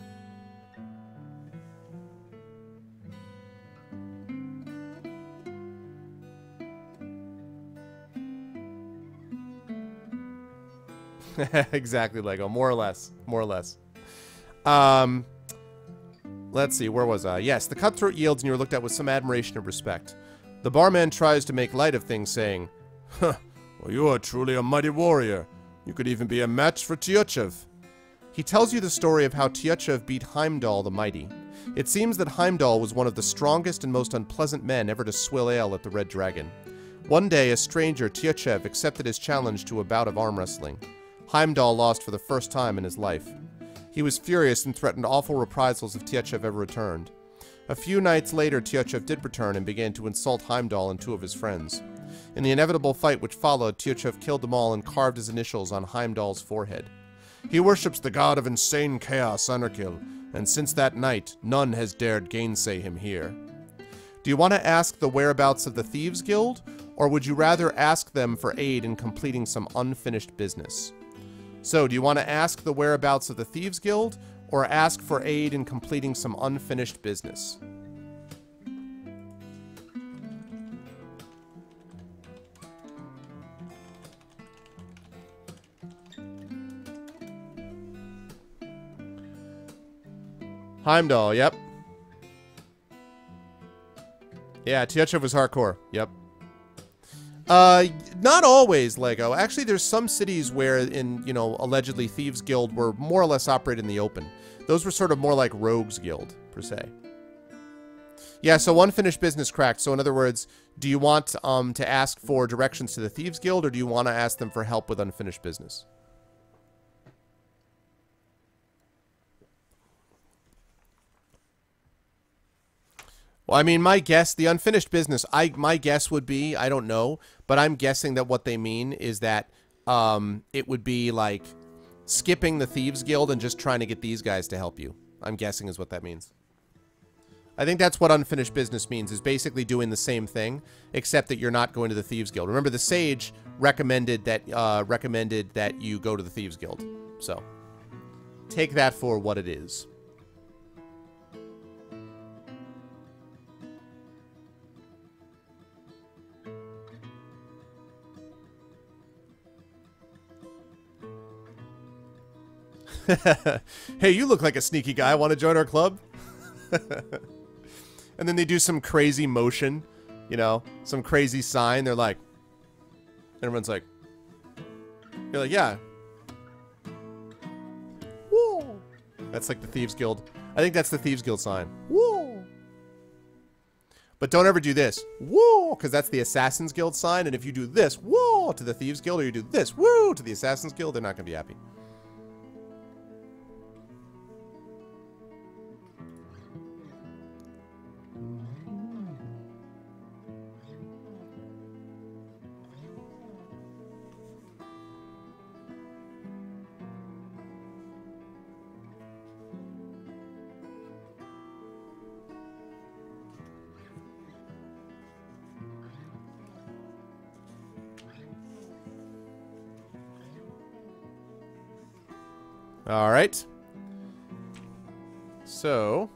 Exactly, Lego. More or less. More or less. Let's see. Where was I? Yes, the cutthroat yields and you're looked at with some admiration and respect. The barman tries to make light of things, saying, "Huh, well, you are truly a mighty warrior. You could even be a match for Tyochev." He tells you the story of how Tyochev beat Heimdall the Mighty. It seems that Heimdall was one of the strongest and most unpleasant men ever to swill ale at the Red Dragon. One day, a stranger, Tyochev, accepted his challenge to a bout of arm wrestling. Heimdall lost for the first time in his life. He was furious and threatened awful reprisals if Tyochev ever returned. A few nights later, Tyochev did return and began to insult Heimdall and 2 of his friends. In the inevitable fight which followed, Tyochev killed them all and carved his initials on Heimdall's forehead. He worships the god of insane chaos, Anarkil, and since that night, none has dared gainsay him here. Do you want to ask the whereabouts of the Thieves Guild, or would you rather ask them for aid in completing some unfinished business? So, do you want to ask the whereabouts of the Thieves Guild, or ask for aid in completing some unfinished business? Heimdall, yep. Yeah, Tyochev was hardcore, yep. Not always, Lego. Actually, there's some cities where in, you know, allegedly Thieves Guild were more or less operated in the open. Those were sort of more like Rogues Guild, per se. Yeah, so unfinished business cracked. So in other words, do you want to ask for directions to the Thieves Guild, or do you want to ask them for help with unfinished business? Well, I mean, my guess, the unfinished business, my guess would be, I don't know, but I'm guessing that what they mean is that it would be like skipping the Thieves Guild and just trying to get these guys to help you. I'm guessing is what that means. I think that's what unfinished business means, is basically doing the same thing, except that you're not going to the Thieves Guild. Remember, the Sage recommended that you go to the Thieves Guild. So, take that for what it is. Hey, you look like a sneaky guy. Want to join our club? And then they do some crazy motion, you know, some crazy sign. They're like, everyone's like, you're like, yeah. Woo! That's like the Thieves Guild. I think that's the Thieves Guild sign. Woo! But don't ever do this. Woo! Because that's the Assassin's Guild sign. And if you do this, woo! To the Thieves Guild, or you do this, woo! To the Assassin's Guild, they're not going to be happy. All right. So,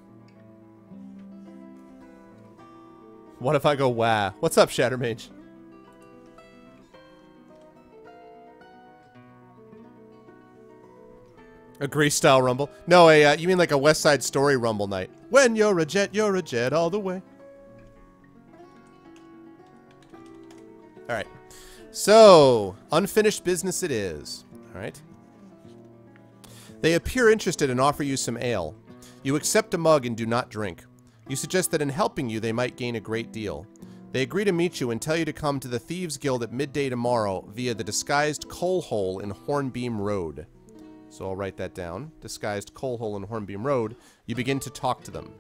what if I go wah? What's up, Shattermage? A Grease style rumble? No, you mean like a West Side Story rumble night? When you're a jet all the way. All right. So, unfinished business it is. All right. They appear interested and offer you some ale. You accept a mug and do not drink. You suggest that in helping you, they might gain a great deal. They agree to meet you and tell you to come to the Thieves Guild at midday tomorrow via the disguised coal hole in Hornbeam Road. So I'll write that down. Disguised coal hole in Hornbeam Road. You begin to talk to them.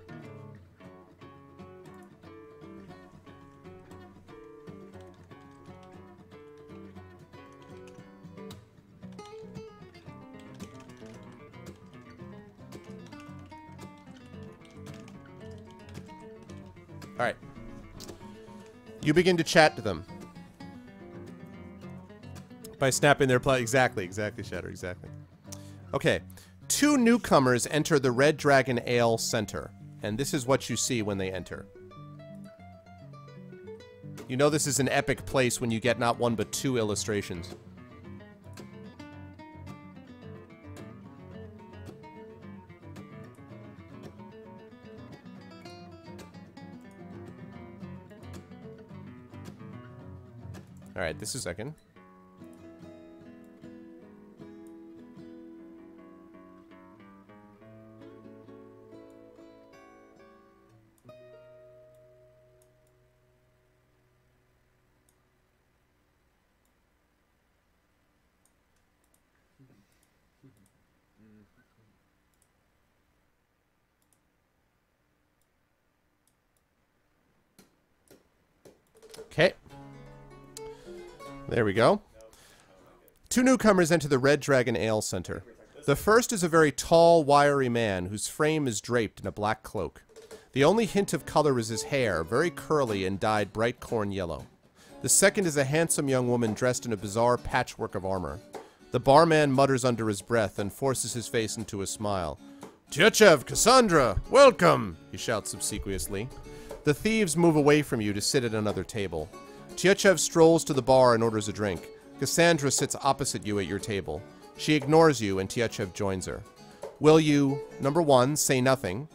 Alright. You begin to chat to them. By snapping their play. Exactly, Shatter, exactly. Okay. 2 newcomers enter the Red Dragon Ale Center. And this is what you see when they enter. You know this is an epic place when you get not 1 but 2 illustrations. Alright, this is a second. Okay. There we go. 2 newcomers enter the Red Dragon Ale Center. The first is a very tall, wiry man whose frame is draped in a black cloak. The only hint of color is his hair, very curly and dyed bright corn yellow. The second is a handsome young woman dressed in a bizarre patchwork of armor. The barman mutters under his breath and forces his face into a smile. "Tyechev, Cassandra, welcome!" he shouts obsequiously. The thieves move away from you to sit at another table. Tyechev strolls to the bar and orders a drink. Cassandra sits opposite you at your table. She ignores you and Tyechev joins her. Will you, number 1, say nothing,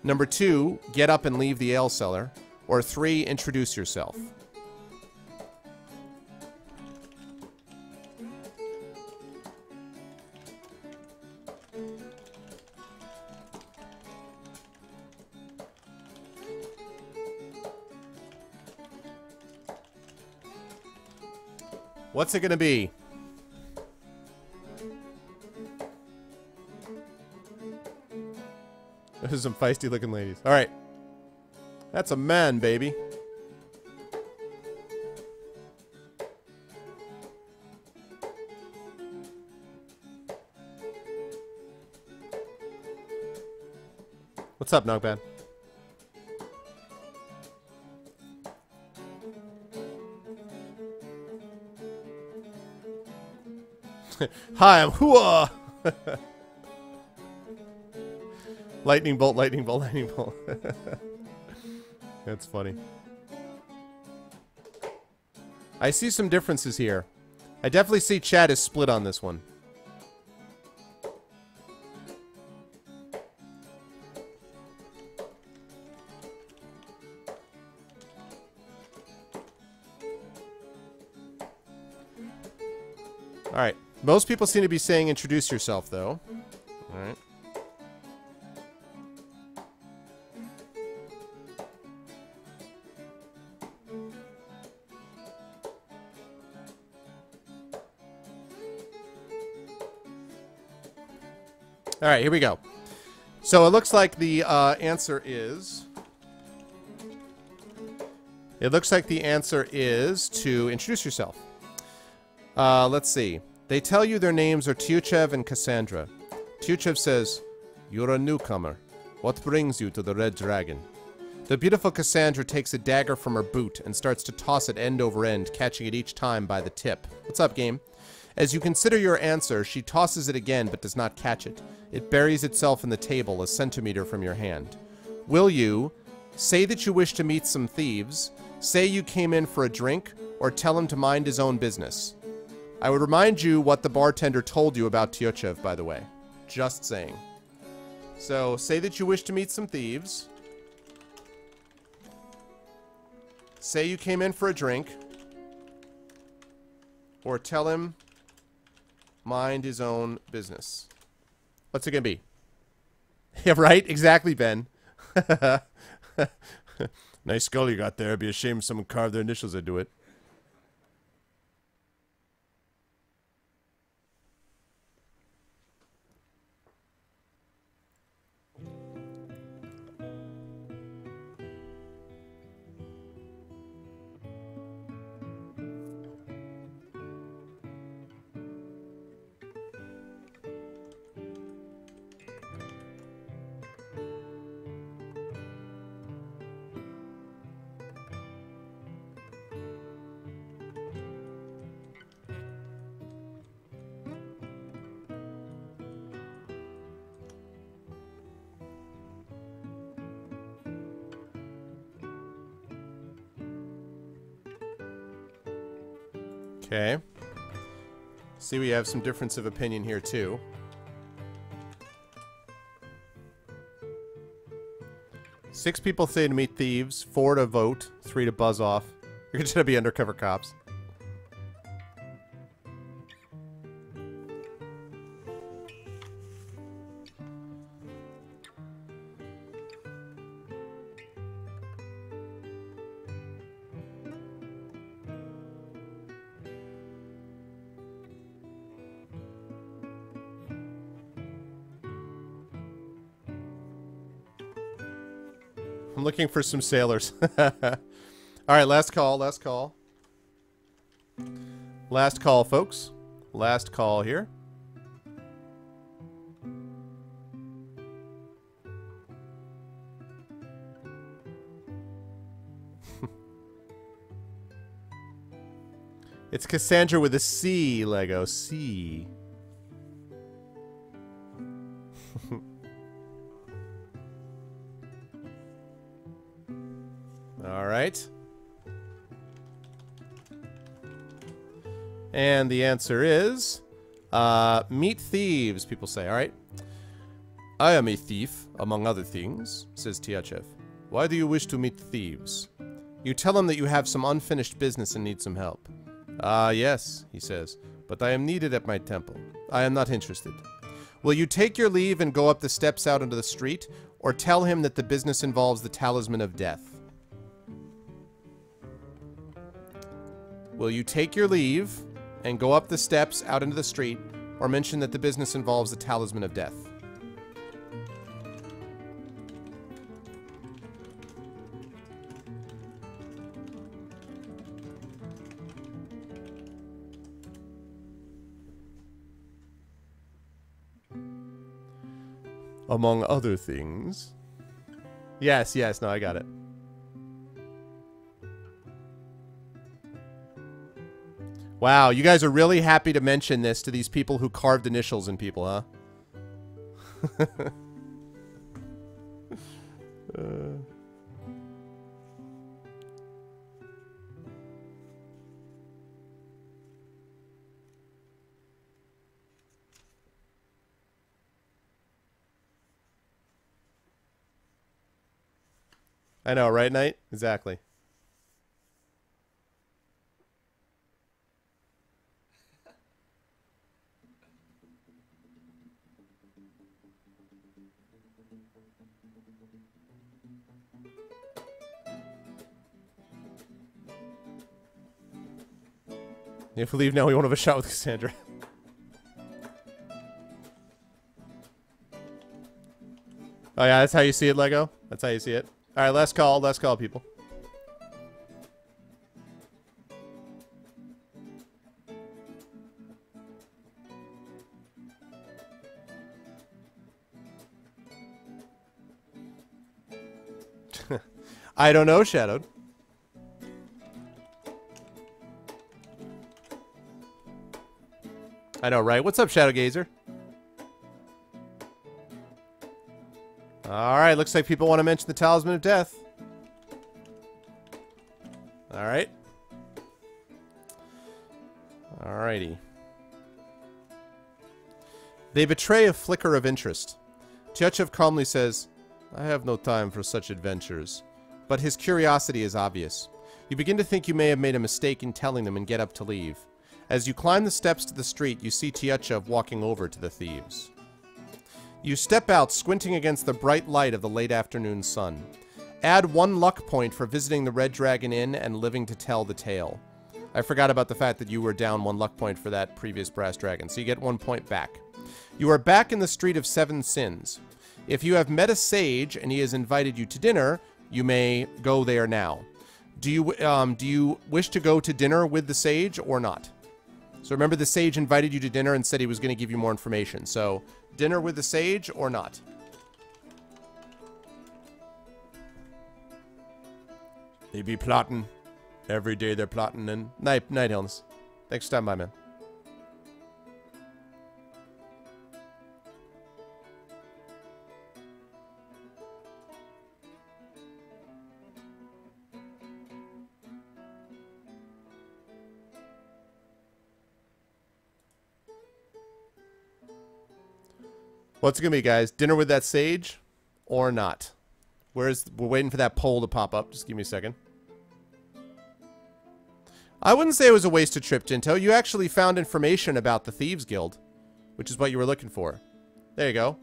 number 2, get up and leave the ale cellar, or 3, introduce yourself? What's it gonna be? Those are some feisty looking ladies. Alright. That's a man, baby. What's up, Nogbad? Hi, I'm Hua! Lightning bolt, lightning bolt, lightning bolt. That's funny. I see some differences here. I definitely see chat is split on this one. All right. Most people seem to be saying introduce yourself, though. All right. All right, here we go. So it looks like the answer is... It looks like the answer is to introduce yourself. Let's see. They tell you their names are Tyuchev and Cassandra. Tyuchev says, "You're a newcomer. What brings you to the Red Dragon?" The beautiful Cassandra takes a dagger from her boot and starts to toss it end over end, catching it each time by the tip. What's up, game? As you consider your answer, she tosses it again but does not catch it. It buries itself in the table a centimeter from your hand. Will you say that you wish to meet some thieves, say you came in for a drink, or tell him to mind his own business? I would remind you what the bartender told you about Tyuchev, by the way. Just saying. So, say that you wish to meet some thieves. Say you came in for a drink. Or tell him mind his own business. What's it gonna be? Yeah, right? Exactly, Ben. Nice skull you got there. It'd be a shame if someone carved their initials into it. Okay. See, we have some difference of opinion here, too. Six people say to meet thieves, 4 to vote, 3 to buzz off. You're gonna be undercover cops. I'm looking for some sailors. Alright, last call, last call. Last call, folks. Last call here. It's Cassandra with a C, Lego. C. All right. And the answer is meet thieves, people say. All right. I am a thief, among other things, says Tyuchev. Why do you wish to meet thieves? You tell them that you have some unfinished business and need some help. Ah, yes, he says, but I am needed at my temple. I am not interested. Will you take your leave and go up the steps out into the street, or tell him that the business involves the Talisman of Death? Will you take your leave and go up the steps out into the street, or mention that the business involves the Talisman of Death? Among other things. Yes, yes, no, I got it. Wow, you guys are really happy to mention this to these people who carved initials in people, huh? I know, right, Knight? Exactly. If we leave now, we won't have a shot with Cassandra. Oh yeah, that's how you see it, Lego? That's how you see it. Alright, last call, people. I don't know, Shadowed. I know, right? What's up, Shadow Gazer? Alright, looks like people want to mention the Talisman of Death. Alright. Alrighty. They betray a flicker of interest. Tyachev calmly says, I have no time for such adventures. But his curiosity is obvious. You begin to think you may have made a mistake in telling them and get up to leave. As you climb the steps to the street, you see Tyachev walking over to the thieves. You step out, squinting against the bright light of the late afternoon sun. Add 1 luck point for visiting the Red Dragon Inn and living to tell the tale. I forgot about the fact that you were down 1 luck point for that previous Brass Dragon, so you get 1 point back. You are back in the Street of Seven Sins. If you have met a sage and he has invited you to dinner, you may go there now. Do you wish to go to dinner with the sage or not? So remember, the sage invited you to dinner and said he was going to give you more information. So, dinner with the sage or not? They be plotting. Every day they're plotting. And night, Helms. Thanks for stopping by, man. What's it gonna be, guys? Dinner with that sage or not? We're waiting for that poll to pop up. Just give me a second. I wouldn't say it was a wasted trip, Jinto. You actually found information about the Thieves Guild, which is what you were looking for. There you go.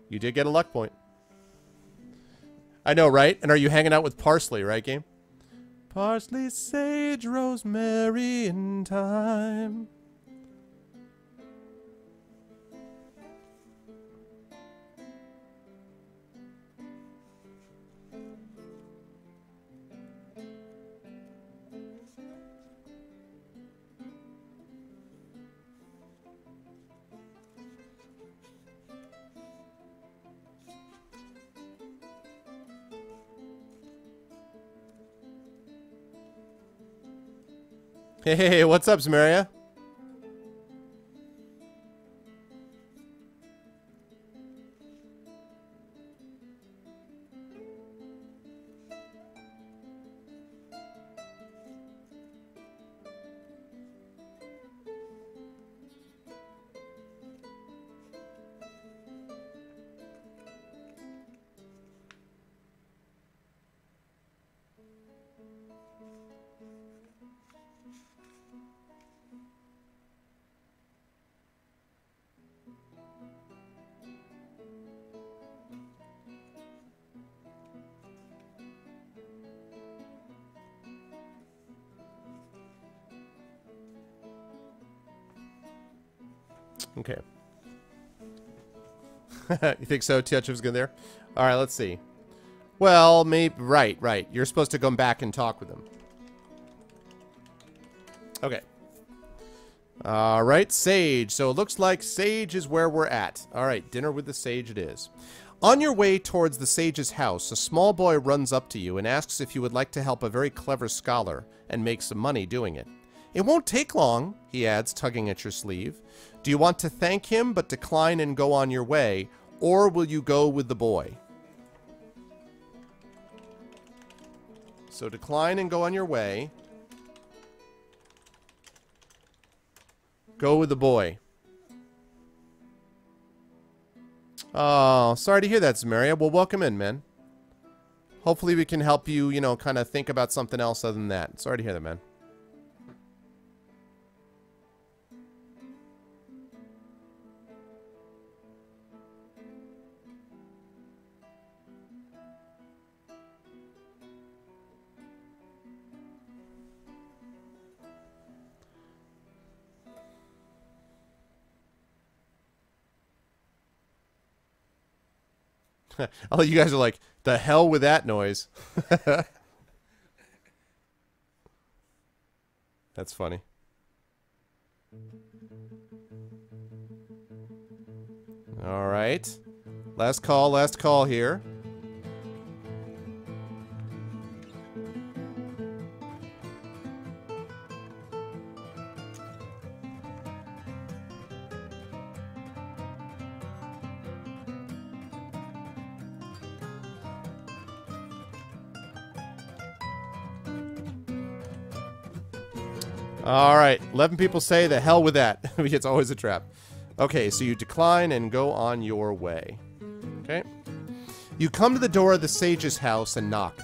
You did get a luck point. I know, right? And are you hanging out with Parsley, right, game? Parsley, sage, rosemary, and thyme. Hey, what's up, Samaria? Okay. You think so? Tchev's good there? Alright, let's see. Well, maybe... Right. You're supposed to come back and talk with him. Okay. Alright, Sage. So it looks like Sage is where we're at. Alright, dinner with the Sage it is. On your way towards the Sage's house, a small boy runs up to you and asks if you would like to help a very clever scholar and make some money doing it. It won't take long, he adds, tugging at your sleeve. Do you want to thank him but decline and go on your way, or will you go with the boy? So decline and go on your way. Go with the boy. Oh, sorry to hear that, Zamaria. Well, welcome in, man. Hopefully we can help you, you know, kind of think about something else other than that. Sorry to hear that, man. Oh, you guys are like, the hell with that noise. That's funny. All right. Last call here. All right, 11 people say the hell with that. It's always a trap. Okay, so you decline and go on your way. Okay. You come to the door of the sage's house and knock.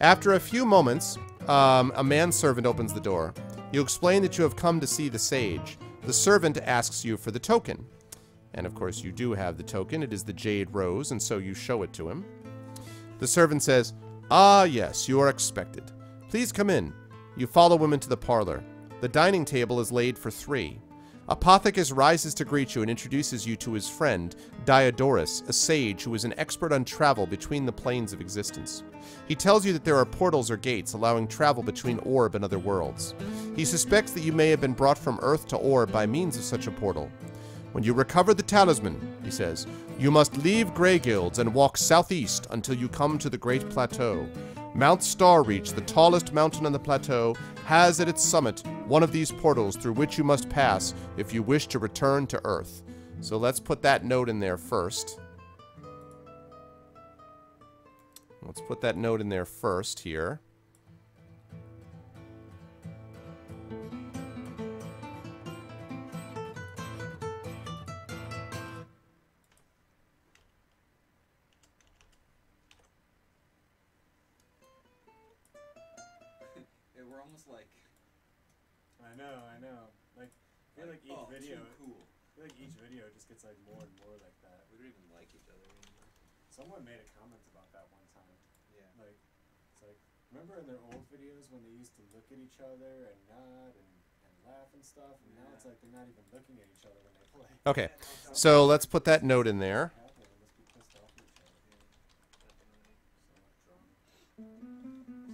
After a few moments, a manservant opens the door. You explain that you have come to see the sage. The servant asks you for the token. And of course you do have the token. It is the jade rose, and so you show it to him. The servant says, "Ah, yes, you are expected. Please come in." You follow him into the parlor. The dining table is laid for 3. Apothecus rises to greet you and introduces you to his friend, Diodorus, a sage who is an expert on travel between the planes of existence. He tells you that there are portals or gates allowing travel between Orb and other worlds. He suspects that you may have been brought from Earth to Orb by means of such a portal. When you recover the talisman, he says, you must leave Greyguilds and walk southeast until you come to the Great Plateau. Mount Starreach, the tallest mountain on the plateau, has at its summit one of these portals through which you must pass if you wish to return to Earth. So let's put that note in there first. Let's put that note in there first here. We're almost like... I know. Like, I feel like each video... Too cool. I feel like each video just gets like more and more like that. We don't even like each other anymore. Someone made a comment about that one time. Yeah. Like, it's like, remember in their old videos when they used to look at each other and nod and laugh and stuff? And now it's like they're not even looking at each other when they play. Okay, so let's put that note in there. They must be pissed off at each other. So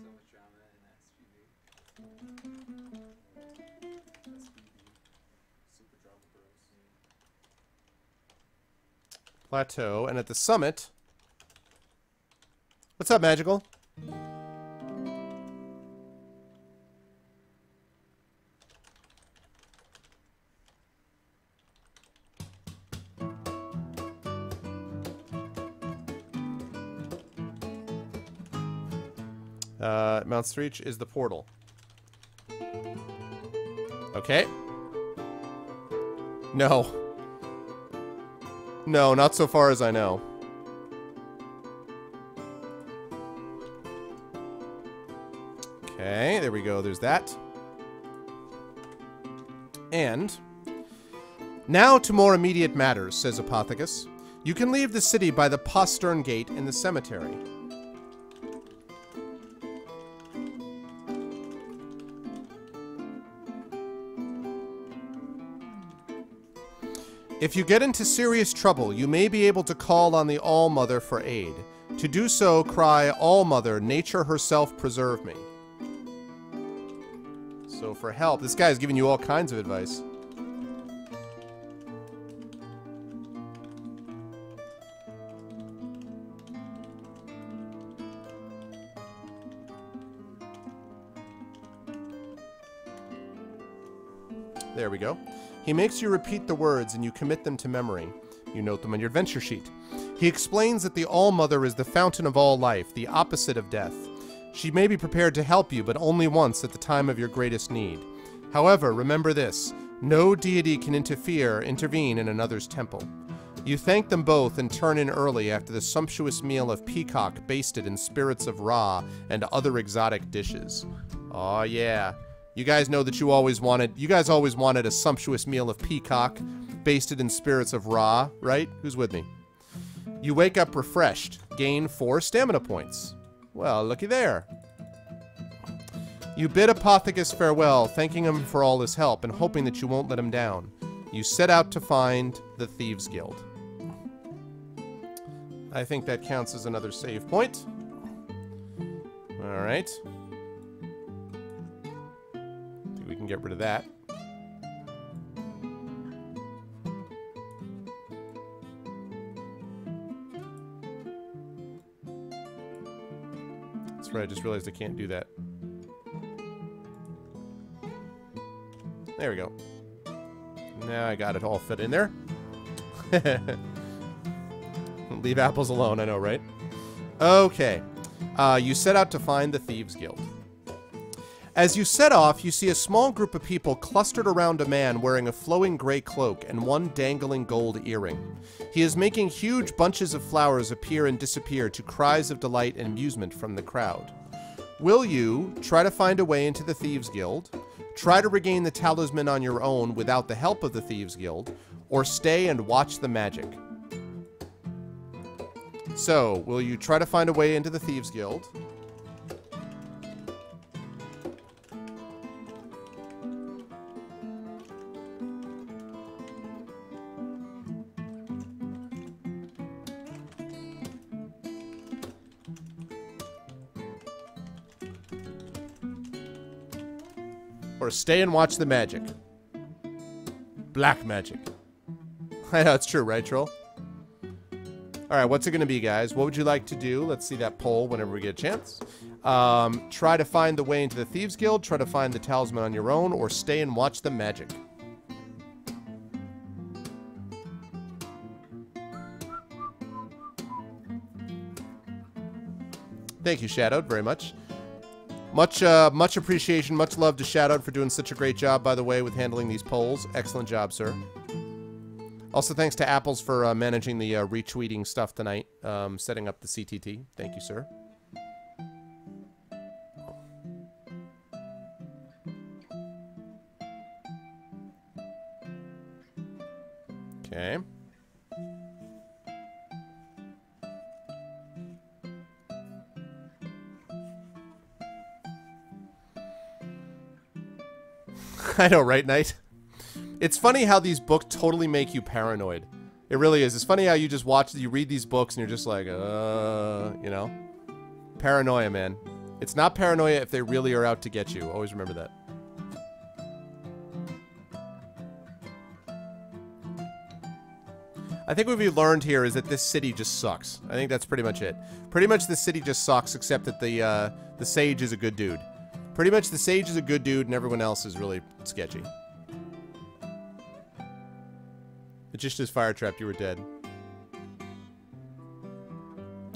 much drama in SGB. Super drama bros. Plateau, and at the summit... What's up, Magical? Mount Streech is the portal. Okay. No. No, not so far as I know. Okay, there we go. There's that. And... now to more immediate matters, says Apothecus. You can leave the city by the postern gate in the cemetery. If you get into serious trouble, you may be able to call on the All-Mother for aid. To do so, cry, All-Mother, nature herself preserve me. So for help, this guy's giving you all kinds of advice. There we go. He makes you repeat the words and you commit them to memory. You note them on your adventure sheet. He explains that the All-Mother is the fountain of all life, the opposite of death. She may be prepared to help you, but only once at the time of your greatest need. However, remember this. No deity can intervene in another's temple. You thank them both and turn in early after the sumptuous meal of peacock basted in spirits of Ra and other exotic dishes. Aw, yeah. You guys know that you guys always wanted a sumptuous meal of peacock, basted in spirits of Ra, right? Who's with me? You wake up refreshed, gain 4 stamina points. Well, looky there. You bid Apothecus farewell, thanking him for all his help and hoping that you won't let him down. You set out to find the Thieves' Guild. I think that counts as another save point. Alright. I think we can get rid of that. That's right, I just realized I can't do that. There we go. Now I got it all fit in there. Leave apples alone, I know, right? Okay. You set out to find the Thieves Guild. As you set off, you see a small group of people clustered around a man wearing a flowing gray cloak and one dangling gold earring. He is making huge bunches of flowers appear and disappear to cries of delight and amusement from the crowd. Will you try to find a way into the Thieves Guild, try to regain the talisman on your own without the help of the Thieves Guild, or stay and watch the magic? So, will you try to find a way into the Thieves Guild? Or stay and watch the magic? Black magic. I know, it's true, right, Troll? Alright, what's it going to be, guys? What would you like to do? Let's see that poll whenever we get a chance. Try to find the way into the Thieves Guild, try to find the talisman on your own, or stay and watch the magic. Thank you, Shadowed, very much. Much appreciation, much love to Shadowed for doing such a great job, by the way, with handling these polls. Excellent job, sir. Also, thanks to Apples for managing the retweeting stuff tonight, setting up the CTT. Thank you, sir. Okay. I know, right, Knight? It's funny how these books totally make you paranoid. It really is. It's funny how you just you read these books and you're just like, you know? Paranoia, man. It's not paranoia if they really are out to get you. Always remember that. I think what we've learned here is that this city just sucks. I think that's pretty much it. Pretty much the city just sucks, except that the sage is a good dude. Pretty much the sage is a good dude and everyone else is really sketchy. It just is fire trapped, you were dead.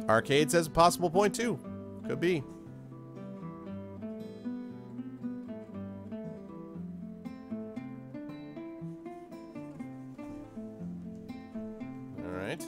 Arcade says a possible point too. Could be. Alright.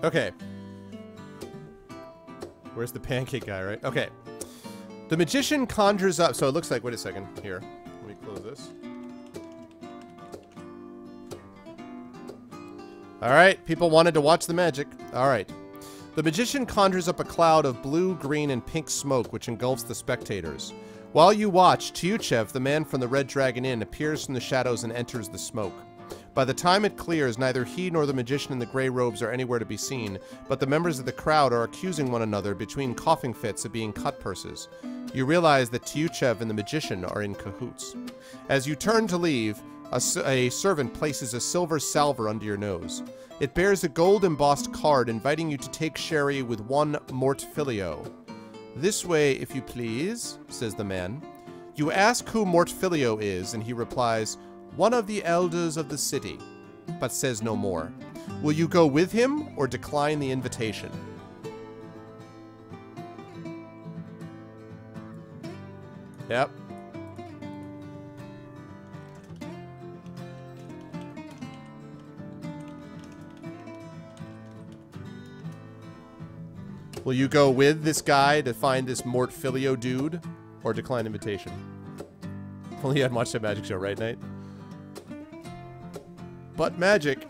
Okay. Where's the pancake guy, right? Okay. The magician conjures up... So it looks like... Wait a second. Here. Let me close this. Alright. People wanted to watch the magic. Alright. The magician conjures up a cloud of blue, green, and pink smoke which engulfs the spectators. While you watch, Tyuchev, the man from the Red Dragon Inn, appears from the shadows and enters the smoke. By the time it clears, neither he nor the magician in the gray robes are anywhere to be seen, but the members of the crowd are accusing one another between coughing fits of being cut purses. You realize that Tyuchev and the magician are in cahoots. As you turn to leave, a servant places a silver salver under your nose. It bears a gold-embossed card inviting you to take sherry with one Mort Filio. "This way, if you please," says the man. You ask who Mort Filio is, and he replies, "One of the elders of the city," but says no more. Will you go with him or decline the invitation? Yep. Will you go with this guy to find this Mort Filio dude or decline invitation? Well, he had watched that magic show, right, Nate? Butt magic.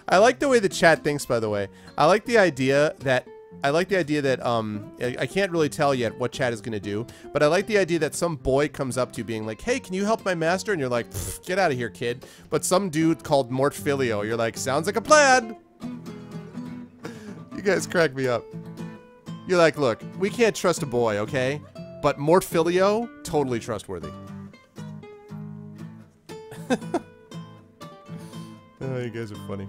I like the way the chat thinks, by the way. I like the idea that I can't really tell yet what chat is going to do, but I like the idea that some boy comes up to you being like, hey, can you help my master? And you're like, get out of here, kid. But some dude called Mort Filio, you're like, sounds like a plan. You guys crack me up. You're like, look, we can't trust a boy, okay? But Mort Filio, totally trustworthy. Oh, you guys are funny.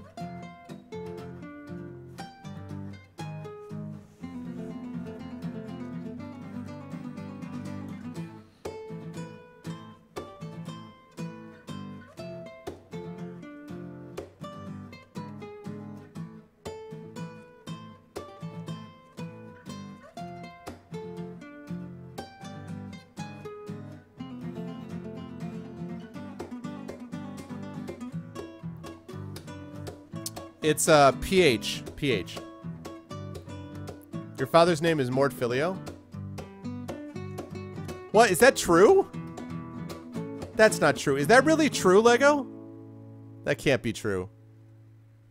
It's PH. PH. Your father's name is Mort Filio? What? Is that true? That's not true. Is that really true, Lego? That can't be true.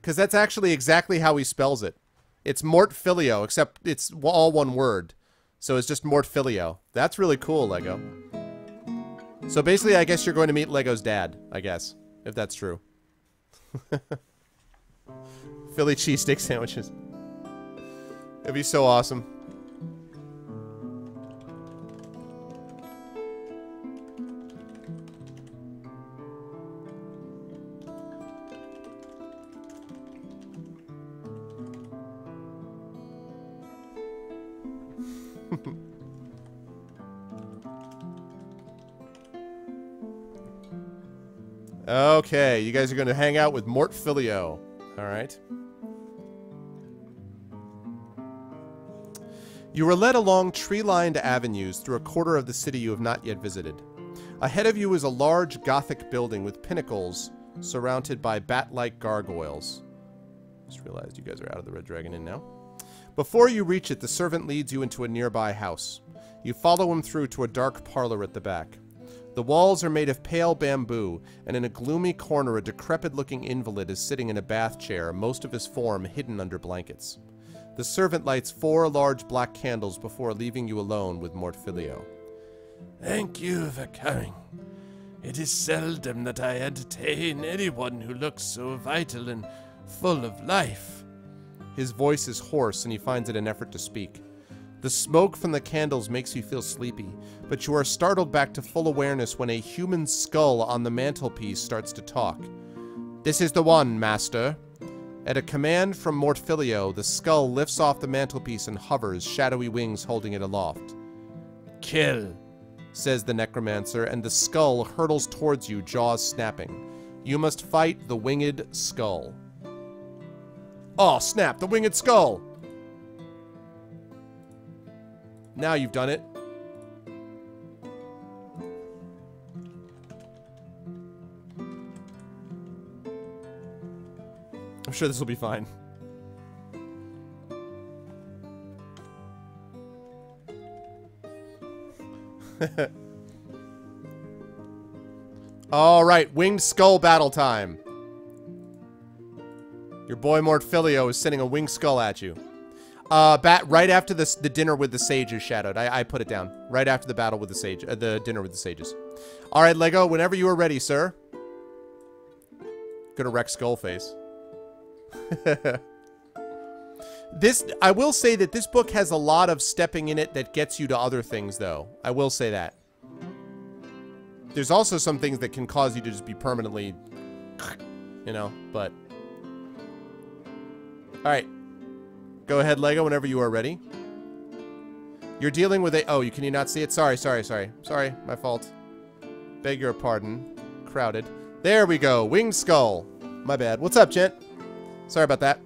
Because that's actually exactly how he spells it. It's Mort Filio, except it's all one word. So it's just Mort Filio. That's really cool, Lego. So basically, I guess you're going to meet Lego's dad, I guess. If that's true. Philly cheesesteak sandwiches. It'd be so awesome. Okay, you guys are going to hang out with Mort Filio. All right. You are led along tree-lined avenues through a quarter of the city you have not yet visited. Ahead of you is a large Gothic building with pinnacles surrounded by bat-like gargoyles. Just realized you guys are out of the Red Dragon Inn now. Before you reach it, the servant leads you into a nearby house. You follow him through to a dark parlor at the back. The walls are made of pale bamboo, and in a gloomy corner a decrepit-looking invalid is sitting in a bath chair, most of his form hidden under blankets. The servant lights 4 large black candles before leaving you alone with Mort Filio. Thank you for coming. It is seldom that I entertain anyone who looks so vital and full of life. His voice is hoarse, and he finds it an effort to speak. The smoke from the candles makes you feel sleepy, but you are startled back to full awareness when a human skull on the mantelpiece starts to talk. This is the one, master. At a command from Mort Filio, the skull lifts off the mantelpiece and hovers, shadowy wings holding it aloft. Kill, says the necromancer, and the skull hurtles towards you, jaws snapping. You must fight the winged skull. Oh, snap, the winged skull! Now you've done it. I'm sure this will be fine. All right, winged skull battle time. Your boy Mort Filio is sending a winged skull at you. Right after the dinner with the sages shadowed. I put it down. Right after the battle with the sage, the dinner with the sages. All right, Lego, whenever you are ready, sir. Gonna wreck Skullface. I will say that this book has a lot of stepping in it that gets you to other things, though. I will say that. There's also some things that can cause you to just be permanently, you know, but. All right. Go ahead, Lego, whenever you are ready. You're dealing with a... Oh, can you not see it? Sorry. Sorry, my fault. Beg your pardon. Crowded. There we go. Winged skull. My bad. What's up, gent? Sorry about that.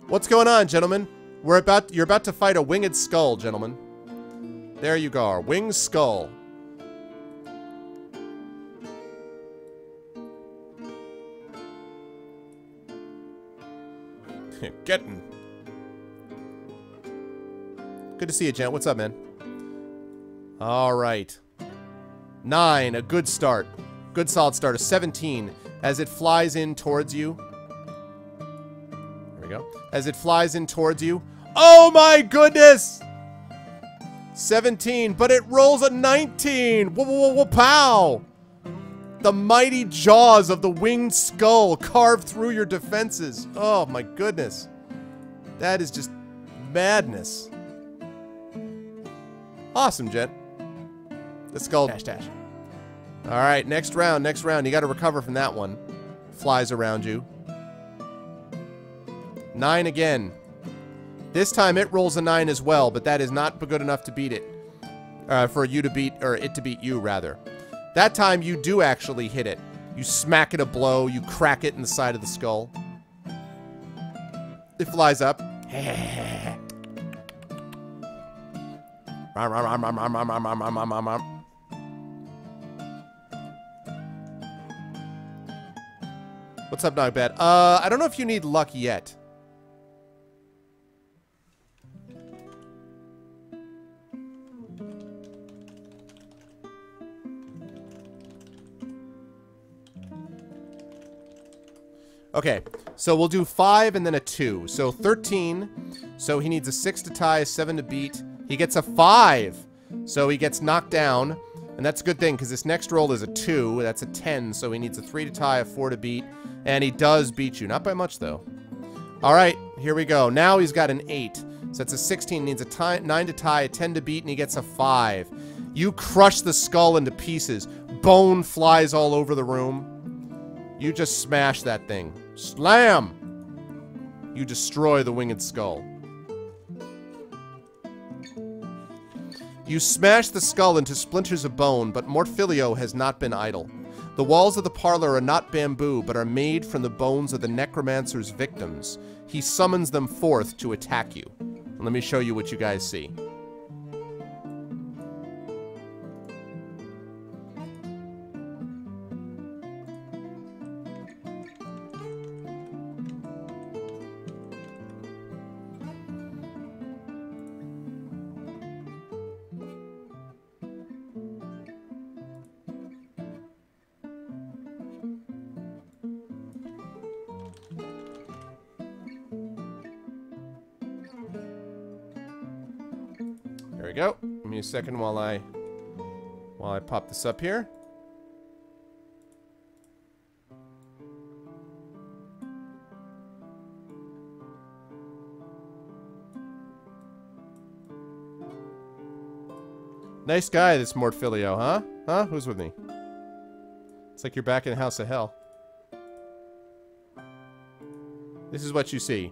What's going on, gentlemen? You're about to fight a winged skull, gentlemen. There you go. Winged skull. Getting. to see you, Gent. What's up, man? All right. 9, a good start. Good solid start. A 17 as it flies in towards you. There we go. As it flies in towards you. Oh my goodness! 17, but it rolls a 19. Whoa, whoa, whoa, pow! The mighty jaws of the winged skull carved through your defenses. Oh my goodness. That is just madness. Awesome, Jet. The skull dash dash. All right, next round, next round. You got to recover from that one. Flies around you. 9 again. This time it rolls a 9 as well, but that is not good enough to beat it. For you to beat, or it to beat you, rather. That time you do actually hit it. You smack it a blow, you crack it in the side of the skull. It flies up. What's up, Nogbad? I don't know if you need luck yet. Okay, so we'll do 5 and then a 2. So 13. So he needs a 6 to tie, a 7 to beat. He gets a 5. So he gets knocked down. And that's a good thing, because this next roll is a 2. That's a 10. So he needs a 3 to tie, a 4 to beat. And he does beat you. Not by much, though. All right, here we go. Now he's got an 8. So that's a 16. Needs a 9 to tie, a 10 to beat, and he gets a 5. You crush the skull into pieces. Bone flies all over the room. You just smash that thing. Slam! You destroy the winged skull. You smash the skull into splinters of bone, but Mortfilio has not been idle. The walls of the parlor are not bamboo, but are made from the bones of the necromancer's victims. He summons them forth to attack you. And let me show you what you guys see. There we go. Give me a second while I pop this up here. Nice guy, this Mortfilio, huh? Huh? Who's with me? It's like you're back in House of Hell. This is what you see.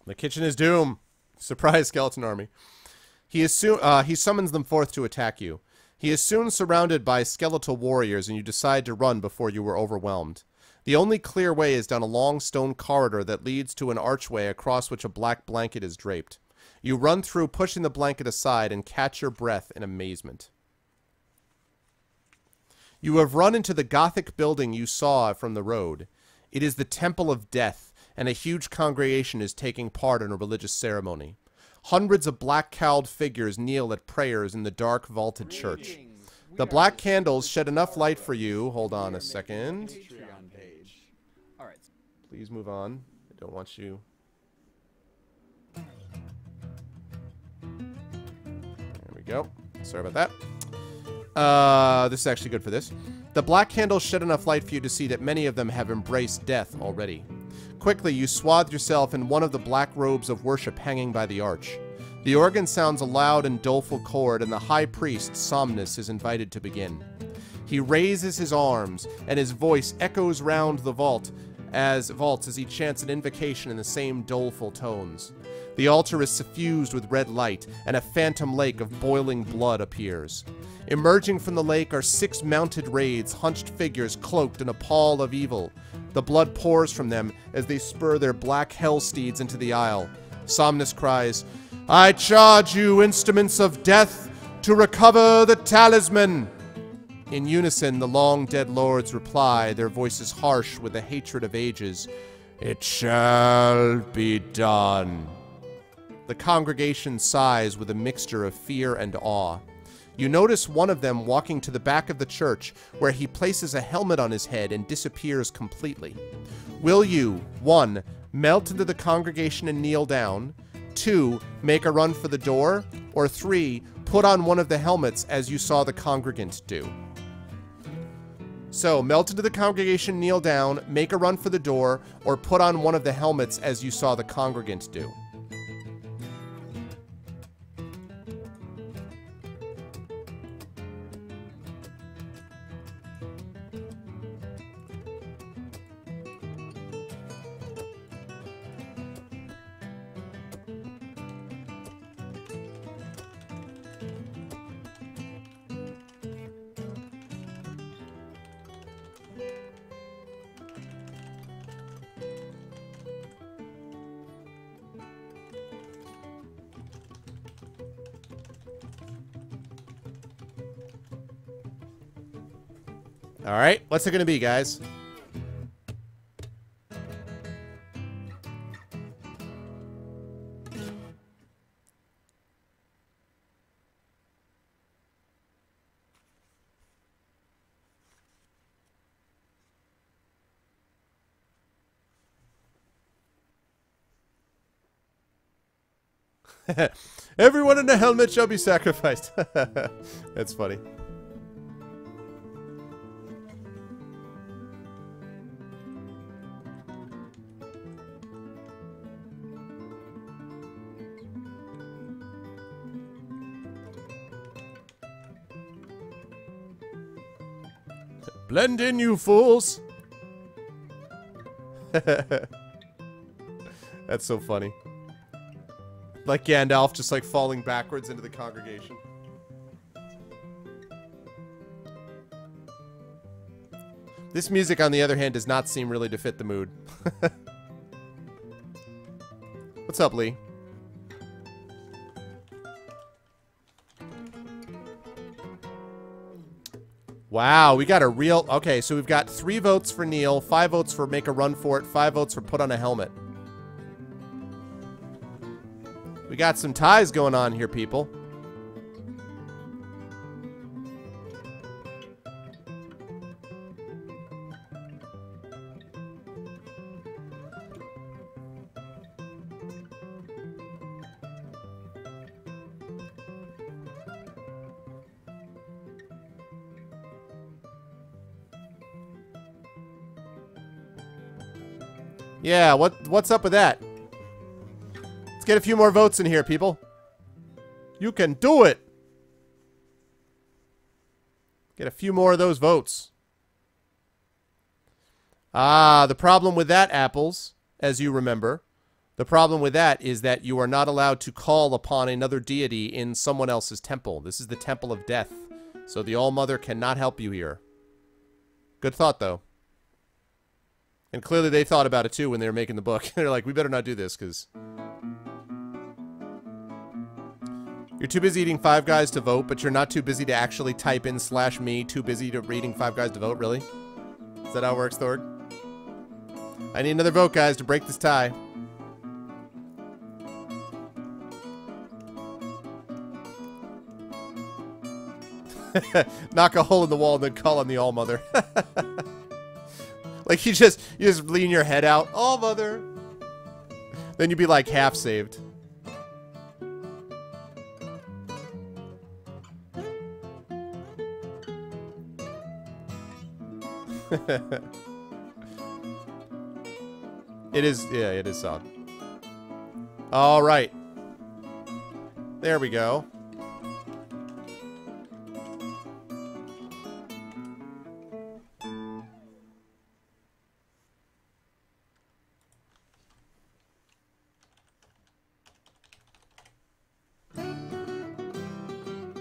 The kitchen is doom. Surprise, skeleton army. He summons them forth to attack you. He is soon surrounded by skeletal warriors, and you decide to run before you were overwhelmed. The only clear way is down a long stone corridor that leads to an archway across which a black blanket is draped. You run through, pushing the blanket aside, and catch your breath in amazement. You have run into the Gothic building you saw from the road. It is the Temple of Death, and a huge congregation is taking part in a religious ceremony. Hundreds of black-cowled figures kneel at prayers in the dark, vaulted church. The black candles shed enough light for you. Hold on a second. Please move on. I don't want you... There we go. Sorry about that. This is actually good for this. The black candles shed enough light for you to see that many of them have embraced death already. Quickly, you swathe yourself in one of the black robes of worship hanging by the arch. The organ sounds a loud and doleful chord, and the high priest, Somnus, is invited to begin. He raises his arms, and his voice echoes round the vaults as he chants an invocation in the same doleful tones. The altar is suffused with red light, and a phantom lake of boiling blood appears. Emerging from the lake are 6 mounted wraiths, hunched figures cloaked in a pall of evil. The blood pours from them as they spur their black hell steeds into the aisle. Somnus cries, "I charge you, instruments of death, to recover the talisman. In unison, the long-dead lords reply, their voices harsh with the hatred of ages. It shall be done. The congregation sighs with a mixture of fear and awe. You notice one of them walking to the back of the church, where he places a helmet on his head and disappears completely. Will you, 1, melt into the congregation and kneel down, 2, make a run for the door, or 3, put on one of the helmets as you saw the congregant do? So, melt into the congregation, kneel down, make a run for the door, or put on one of the helmets as you saw the congregant do. All right, what's it going to be, guys? Everyone in the helmet shall be sacrificed. That's funny. Blend in, you fools! That's so funny. Like Gandalf just like falling backwards into the congregation. This music, on the other hand, does not seem really to fit the mood. What's up, Lee? Wow, we got a real... Okay, so we've got 3 votes for Neil, 5 votes for make a run for it, 5 votes for put on a helmet. We got some ties going on here, people. Yeah, what's up with that? Let's get a few more votes in here, people. You can do it! Get a few more of those votes. Ah, the problem with that, Apples, as you remember, the problem with that is that you are not allowed to call upon another deity in someone else's temple. This is the Temple of Death, so the All-Mother cannot help you here. Good thought, though. And clearly they thought about it, too, when they were making the book. They're like, we better not do this, because... You're too busy eating Five Guys to vote, but you're not too busy to actually type in /me, too busy to reading Five Guys to vote, really? Is that how it works, Thord? I need another vote, guys, to break this tie. Knock a hole in the wall and then call on the All-Mother. Like, you just lean your head out. All-Mother! Then you'd be, like, half saved. It is, yeah, it is solid. All right. There we go.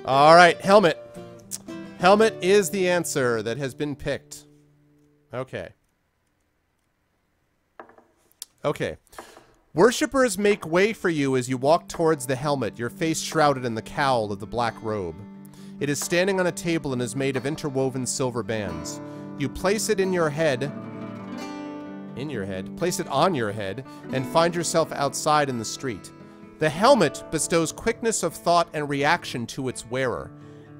All right, helmet. Helmet is the answer that has been picked. Okay. Okay. Worshippers make way for you as you walk towards the helmet, your face shrouded in the cowl of the black robe. It is standing on a table and is made of interwoven silver bands. You place it in your head, place it on your head, and find yourself outside in the street. The helmet bestows quickness of thought and reaction to its wearer.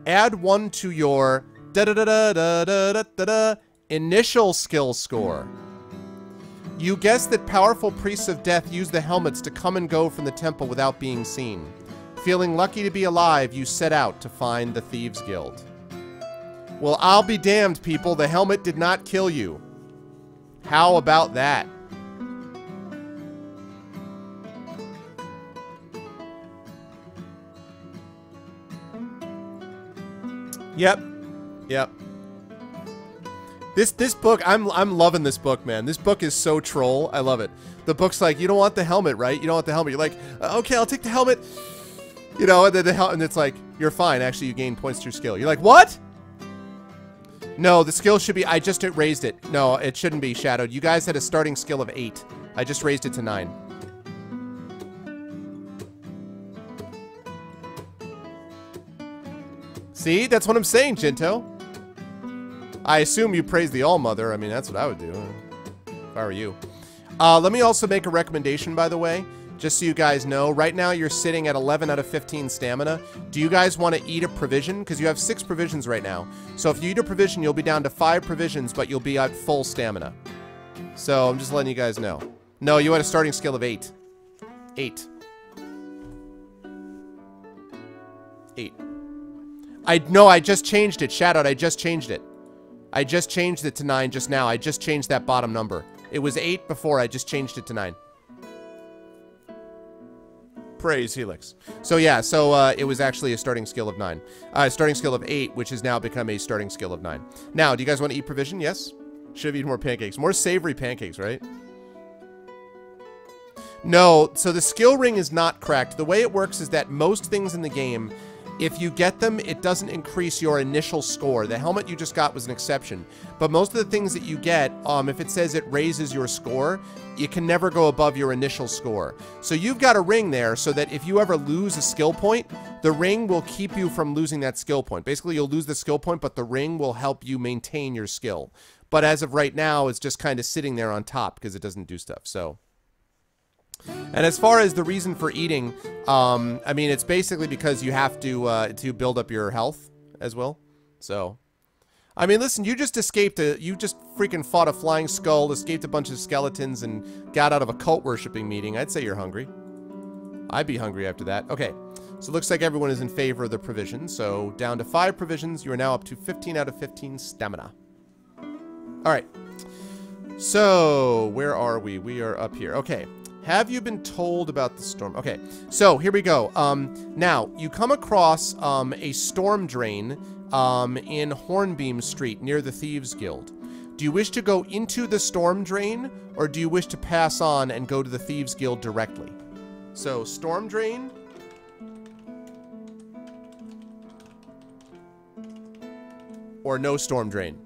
Add 1 to your da-da-da-da-da-da-da-da initial skill score. You guess that powerful priests of death use the helmets to come and go from the temple without being seen. Feeling lucky to be alive, you set out to find the Thieves Guild. Well, I'll be damned, people. The helmet did not kill you. How about that? Yep. Yep. This book, I'm loving this book, man. This book is so troll. I love it. The book's like, you don't want the helmet, right? You don't want the helmet. You're like, okay, I'll take the helmet. You know, and then and it's like, you're fine. Actually, you gain points to your skill. You're like, what? No, the skill should be, I just raised it. No, it shouldn't be shadowed. You guys had a starting skill of 8. I just raised it to 9. See, that's what I'm saying, Jinto. I assume you praise the All-Mother. I mean, that's what I would do if I were you. Let me also make a recommendation, by the way, just so you guys know. Right now, you're sitting at 11 out of 15 stamina. Do you guys want to eat a provision? Because you have 6 provisions right now. So if you eat a provision, you'll be down to 5 provisions, but you'll be at full stamina. So I'm just letting you guys know. No, you had a starting skill of 8. 8. 8. I just changed it. Shadowed, I just changed it. I just changed it to 9 just now. I just changed that bottom number. It was 8 before. I just changed it to 9. Praise Helix. So yeah, it was actually a starting skill of 9. Starting skill of 8, which has now become a starting skill of 9. Now, do you guys want to eat provision? Yes? Should have eaten more pancakes. More savory pancakes, right? No, so the skill ring is not cracked. The way it works is that most things in the game, if you get them, it doesn't increase your initial score. The helmet you just got was an exception. But most of the things that you get, if it says it raises your score, you can never go above your initial score. So you've got a ring there so that if you ever lose a skill point, the ring will keep you from losing that skill point. Basically, you'll lose the skill point, but the ring will help you maintain your skill. But as of right now, it's just kind of sitting there on top because it doesn't do stuff. So... And as far as the reason for eating, I mean, it's basically because you have to build up your health as well. So, I mean, listen, you just escaped you just freaking fought a flying skull, escaped a bunch of skeletons, and got out of a cult worshipping meeting. I'd say you're hungry. I'd be hungry after that. Okay, so it looks like everyone is in favor of the provision. So down to 5 provisions. You are now up to 15 out of 15 stamina. All right. So where are we? We are up here. Okay. Have you been told about the storm? Okay, so here we go. Now, you come across a storm drain in Hornbeam Street near the Thieves Guild. Do you wish to go into the storm drain, or do you wish to pass on and go to the Thieves Guild directly? So, storm drain. Or no storm drain.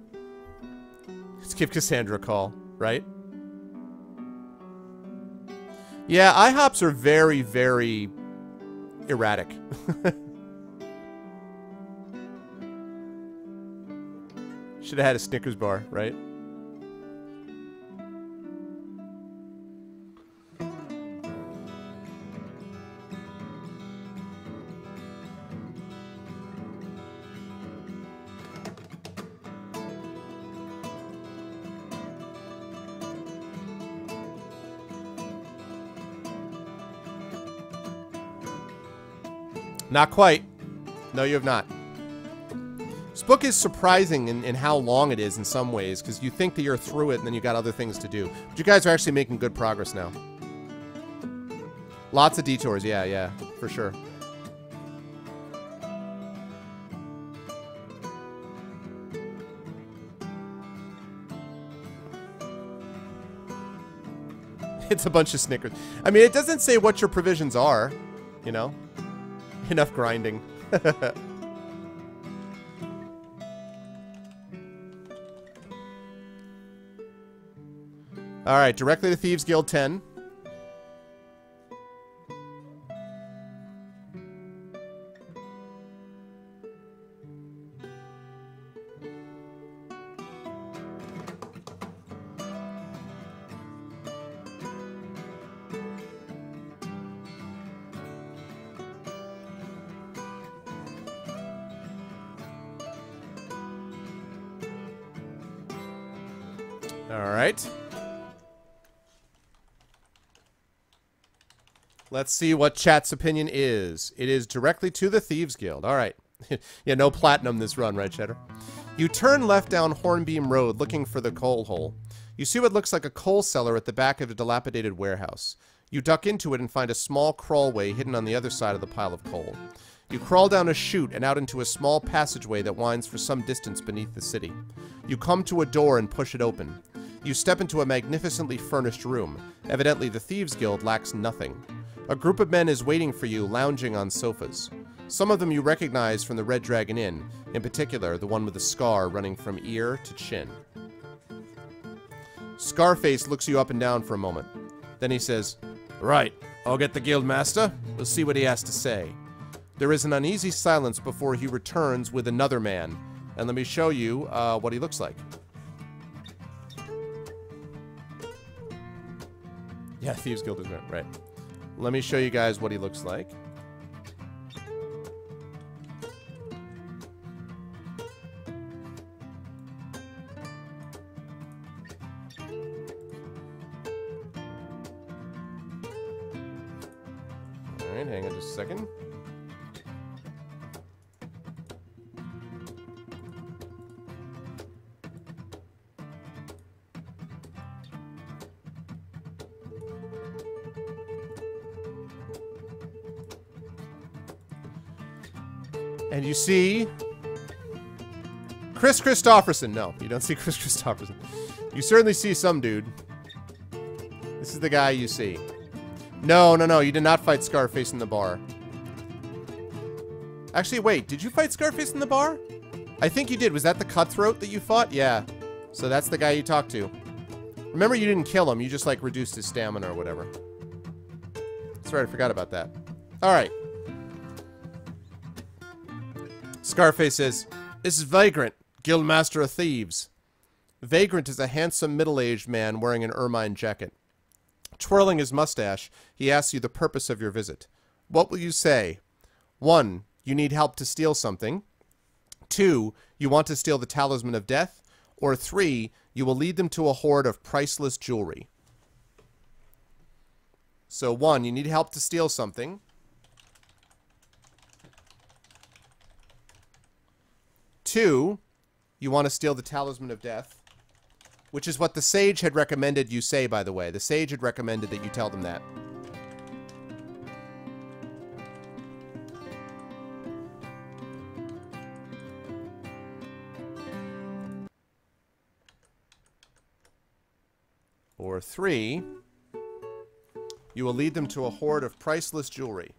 Let's give Cassandra a call, right? Yeah, IHOPs are very, very erratic. Should have had a Snickers bar, right? Not quite. No, you have not. This book is surprising in how long it is in some ways, because you think that you're through it and then you got other things to do. But you guys are actually making good progress now. Lots of detours, yeah, for sure. It's a bunch of Snickers. I mean, it doesn't say what your provisions are, you know? Enough grinding. Alright, directly to Thieves Guild 10. Alright. Let's see what chat's opinion is. It is directly to the Thieves Guild. Alright. Yeah, no platinum this run, right, Cheddar? You turn left down Hornbeam Road looking for the coal hole. You see what looks like a coal cellar at the back of a dilapidated warehouse. You duck into it and find a small crawlway hidden on the other side of the pile of coal. You crawl down a chute and out into a small passageway that winds for some distance beneath the city. You come to a door and push it open. You step into a magnificently furnished room. Evidently, the Thieves Guild lacks nothing. A group of men is waiting for you, lounging on sofas. Some of them you recognize from the Red Dragon Inn, in particular, the one with the scar running from ear to chin. Scarface looks you up and down for a moment. Then he says, "Right, I'll get the Guildmaster. We'll see what he has to say." There is an uneasy silence before he returns with another man. And let me show you what he looks like. Yeah, Thieves Guild is right. Let me show you guys what he looks like. Alright, hang on just a second. And you see Chris Christopherson. No, you don't see Chris Christopherson. You certainly see some dude. This is the guy you see. No, you did not fight Scarface in the bar. Actually, wait, did you fight Scarface in the bar? I think you did. Was that the cutthroat that you fought? Yeah. So that's the guy you talked to. Remember, you didn't kill him. You just, like, reduced his stamina or whatever. That's right, I forgot about that. Alright. Scarface says, "This is Vagrant, Guildmaster of Thieves." Vagrant is a handsome middle-aged man wearing an ermine jacket. Twirling his mustache, he asks you the purpose of your visit. What will you say? 1. You need help to steal something. 2. You want to steal the Talisman of Death. Or 3. You will lead them to a hoard of priceless jewelry. So 1. You need help to steal something. 2. You want to steal the Talisman of Death. Which is what the sage had recommended you say, by the way. The sage had recommended that you tell them that. Or 3, you will lead them to a hoard of priceless jewelry.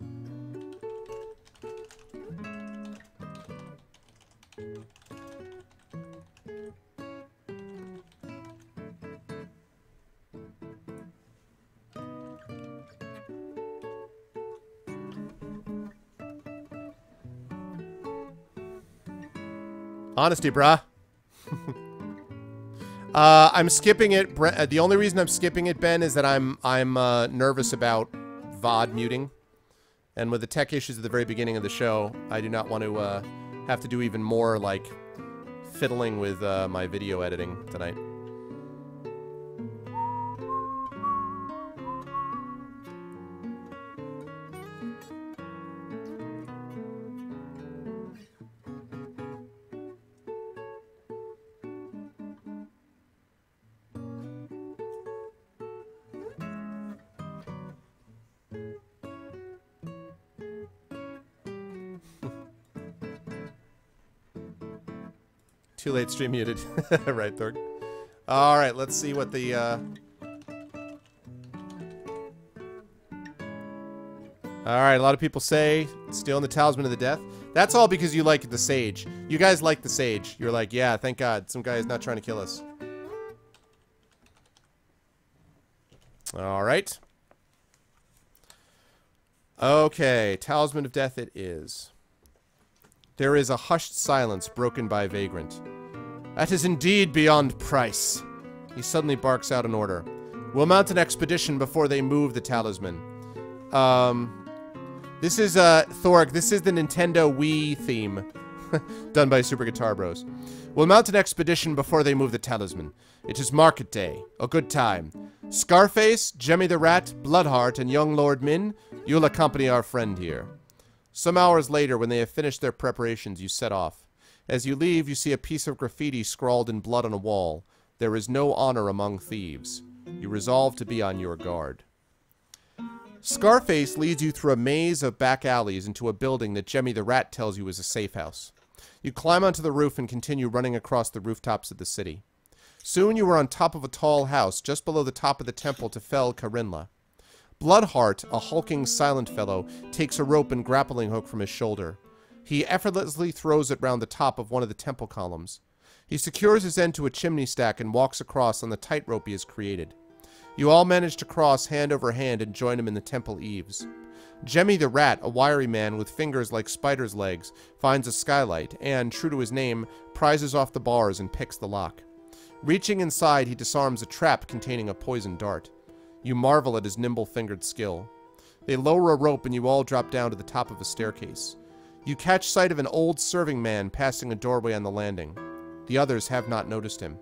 Honesty, brah. I'm skipping it. The only reason I'm skipping it, Ben, is that I'm nervous about VOD muting. And with the tech issues at the very beginning of the show, I do not want to have to do even more, like, fiddling with my video editing tonight. Too late, stream muted. Right, Thorg. Alright, let's see what the, Alright, a lot of people say stealing the Talisman of the Death. That's all because you like the Sage. You guys like the Sage. You're like, yeah, thank God. Some guy is not trying to kill us. Alright. Okay, Talisman of Death it is. There is a hushed silence broken by Vagrant. That is indeed beyond price. He suddenly barks out an order. We'll mount an expedition before they move the talisman. This is, Thorg, this is the Nintendo Wii theme. Done by Super Guitar Bros. We'll mount an expedition before they move the talisman. It is market day. A good time. Scarface, Jemmy the Rat, Bloodheart, and young Lord Min, you'll accompany our friend here. Some hours later, when they have finished their preparations, you set off. As you leave, you see a piece of graffiti scrawled in blood on a wall. There is no honor among thieves. You resolve to be on your guard. Scarface leads you through a maze of back alleys into a building that Jemmy the Rat tells you is a safe house. You climb onto the roof and continue running across the rooftops of the city. Soon you are on top of a tall house just below the top of the temple to Fel Karinla. Bloodheart, a hulking silent fellow, takes a rope and grappling hook from his shoulder. He effortlessly throws it round the top of one of the temple columns. He secures his end to a chimney stack and walks across on the tightrope he has created. You all manage to cross hand over hand and join him in the temple eaves. Jemmy the Rat, a wiry man with fingers like spiders' legs, finds a skylight and, true to his name, prizes off the bars and picks the lock. Reaching inside, he disarms a trap containing a poisoned dart. You marvel at his nimble-fingered skill. They lower a rope and you all drop down to the top of a staircase. You catch sight of an old serving man passing a doorway on the landing. The others have not noticed him.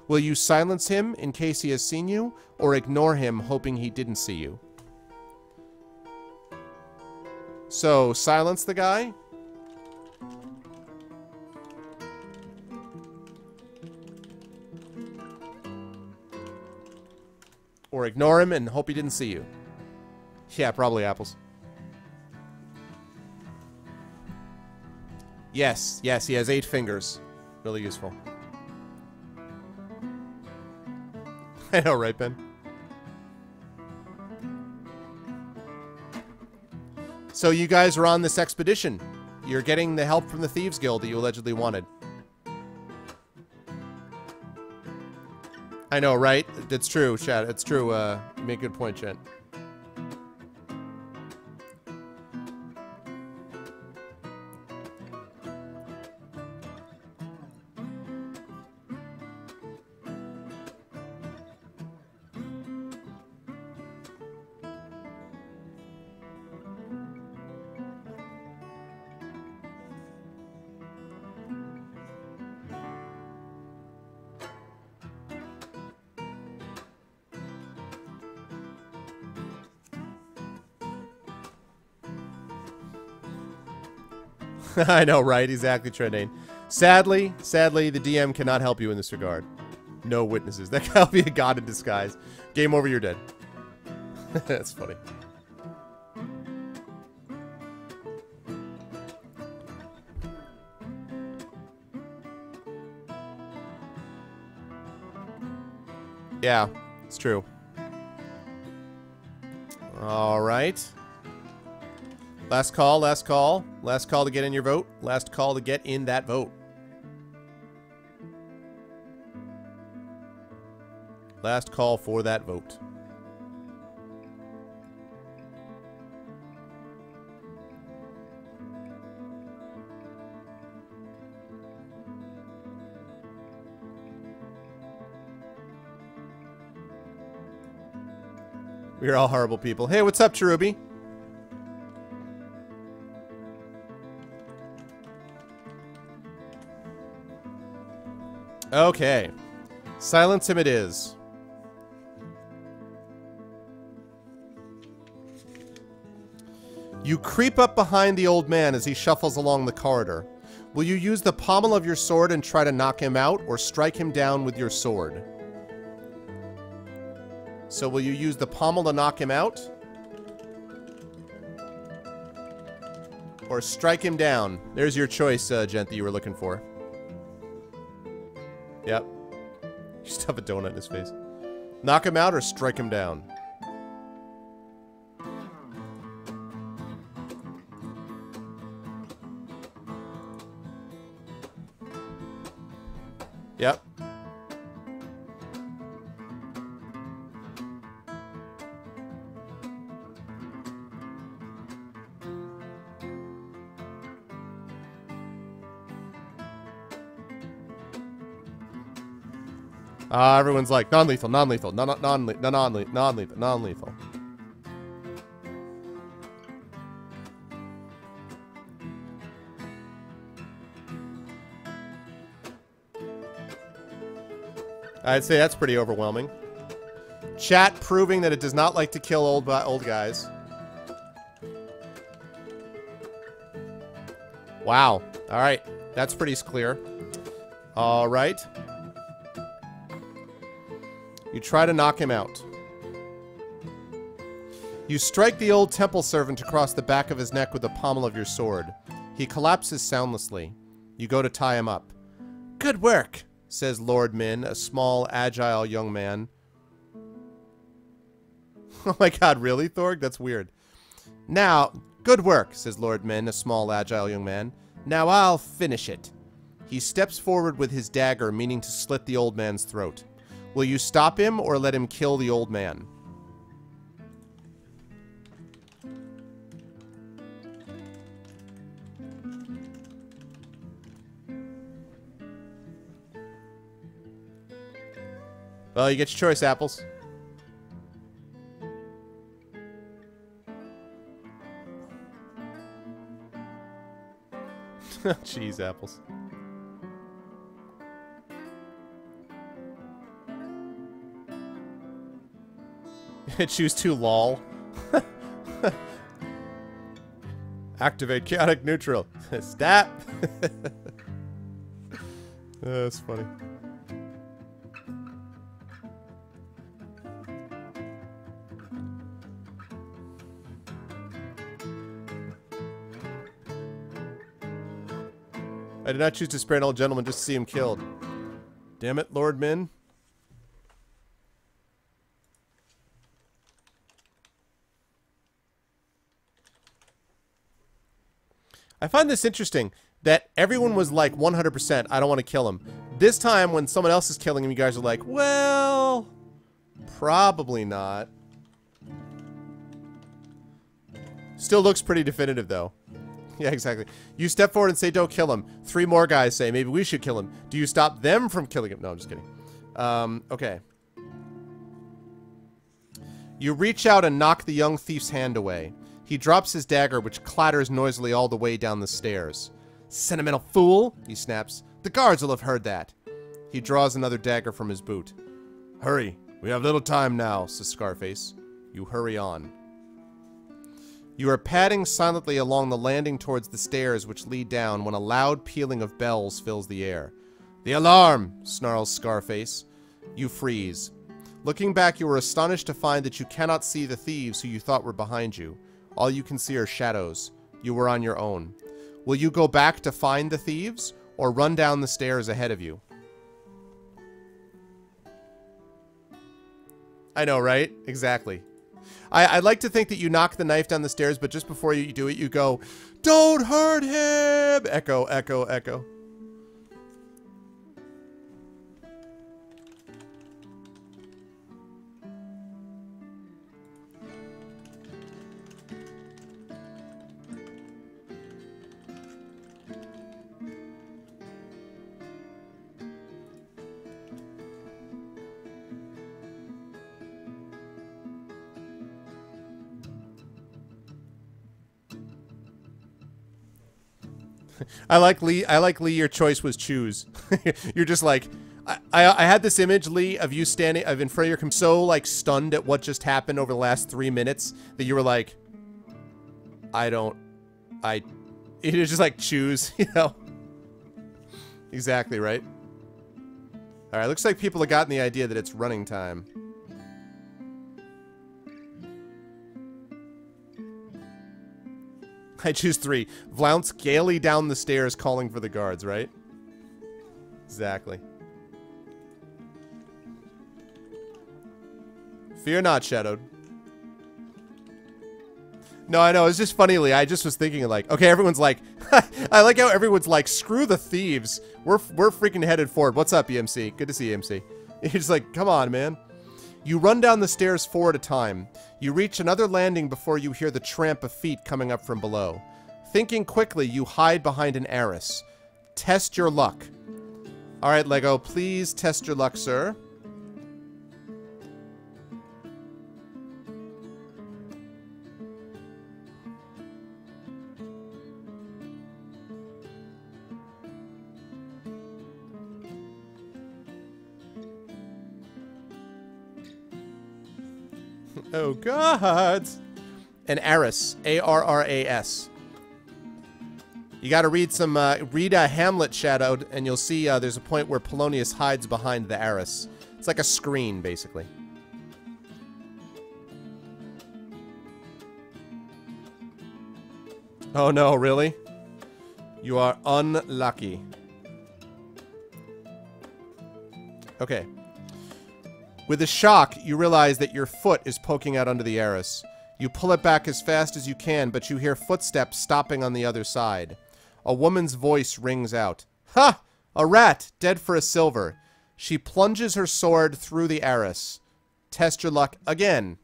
Will you silence him in case he has seen you, or ignore him hoping he didn't see you? So, silence the guy? Or ignore him and hope he didn't see you? Yeah, probably apples. Yes, yes, he has 8 fingers. Really useful. I know, right, Ben? So you guys are on this expedition. You're getting the help from the Thieves Guild that you allegedly wanted. I know, right? It's true, chat. It's true. You make a good point, chat. I know, right? Exactly, Trendane. Sadly, the DM cannot help you in this regard. No witnesses. That guy will be a god in disguise. Game over, you're dead. That's funny. Yeah, it's true. All right. Last call, last call. Last call to get in your vote. Last call to get in that vote. Last call for that vote. We're all horrible people. Hey, what's up, Cherubi? Okay. Silence him it is. You creep up behind the old man as he shuffles along the corridor. Will you use the pommel of your sword and try to knock him out, or strike him down with your sword? So will you use the pommel to knock him out? Or strike him down? There's your choice, gent, that you were looking for. Yep. You stuff a donut in his face. Knock him out or strike him down? Yep. Everyone's like, non-lethal, non-lethal, non-lethal, non-lethal. I'd say that's pretty overwhelming. Chat proving that it does not like to kill old guys. Wow. All right. That's pretty clear. All right. You try to knock him out. You strike the old temple servant across the back of his neck with the pommel of your sword. He collapses soundlessly. You go to tie him up. Good work, says Lord Min, a small, agile young man. Oh my god, really, Thorg? That's weird. Now, good work, says Lord Min, a small, agile young man. Now I'll finish it. He steps forward with his dagger, meaning to slit the old man's throat. Will you stop him or let him kill the old man? Well, you get your choice, Apples. Jeez, Apples. Choose 2 lol. Activate chaotic neutral. Stat. That's funny. I did not choose to spare an old gentleman just to see him killed. Damn it, Lord Min. I find this interesting, that everyone was like 100%, I don't want to kill him. This time, when someone else is killing him, you guys are like, well, probably not. Still looks pretty definitive, though. Yeah, exactly. You step forward and say, don't kill him. 3 more guys say, maybe we should kill him. Do you stop them from killing him? No, I'm just kidding. Okay. You reach out and knock the young thief's hand away. He drops his dagger, which clatters noisily all the way down the stairs. Sentimental fool, he snaps. The guards will have heard that. He draws another dagger from his boot. Hurry, we have little time now, says Scarface. You hurry on. You are padding silently along the landing towards the stairs which lead down when a loud pealing of bells fills the air. The alarm, snarls Scarface. You freeze. Looking back, you are astonished to find that you cannot see the thieves who you thought were behind you. All you can see are shadows. You were on your own. Will you go back to find the thieves, or run down the stairs ahead of you? I know, right? Exactly. I'd like to think that you knock the knife down the stairs, but just before you do it, you go, don't hurt him! Echo, echo, echo. I like Lee, your choice was choose. You're just like, I had this image, Lee, of you standing in front of your computer, so like stunned at what just happened over the last 3 minutes that you were like, it is just like choose, you know? Exactly, right? Alright, looks like people have gotten the idea that it's running time. I choose 3. Flounce gaily down the stairs calling for the guards, right? Exactly. Fear not, Shadowed. No, I know. It's just funny, Lee. I just was thinking, like, okay, everyone's like, I like how everyone's like, screw the thieves. We're freaking headed forward. What's up, EMC? Good to see you, EMC. He's like, come on, man. You run down the stairs 4 at a time. You reach another landing before you hear the tramp of feet coming up from below. Thinking quickly, you hide behind an arras. Test your luck. Alright, Lego, please test your luck, sir. Oh, God. An Arras. A-R-R-A-S. You got to read some, read a Hamlet shadow, and you'll see there's a point where Polonius hides behind the Arras. It's like a screen, basically. Oh, no, really? You are unlucky. Okay. With a shock, you realize that your foot is poking out under the Arras. You pull it back as fast as you can, but you hear footsteps stopping on the other side. A woman's voice rings out. Ha! A rat, dead for a silver. She plunges her sword through the Arras. Test your luck again.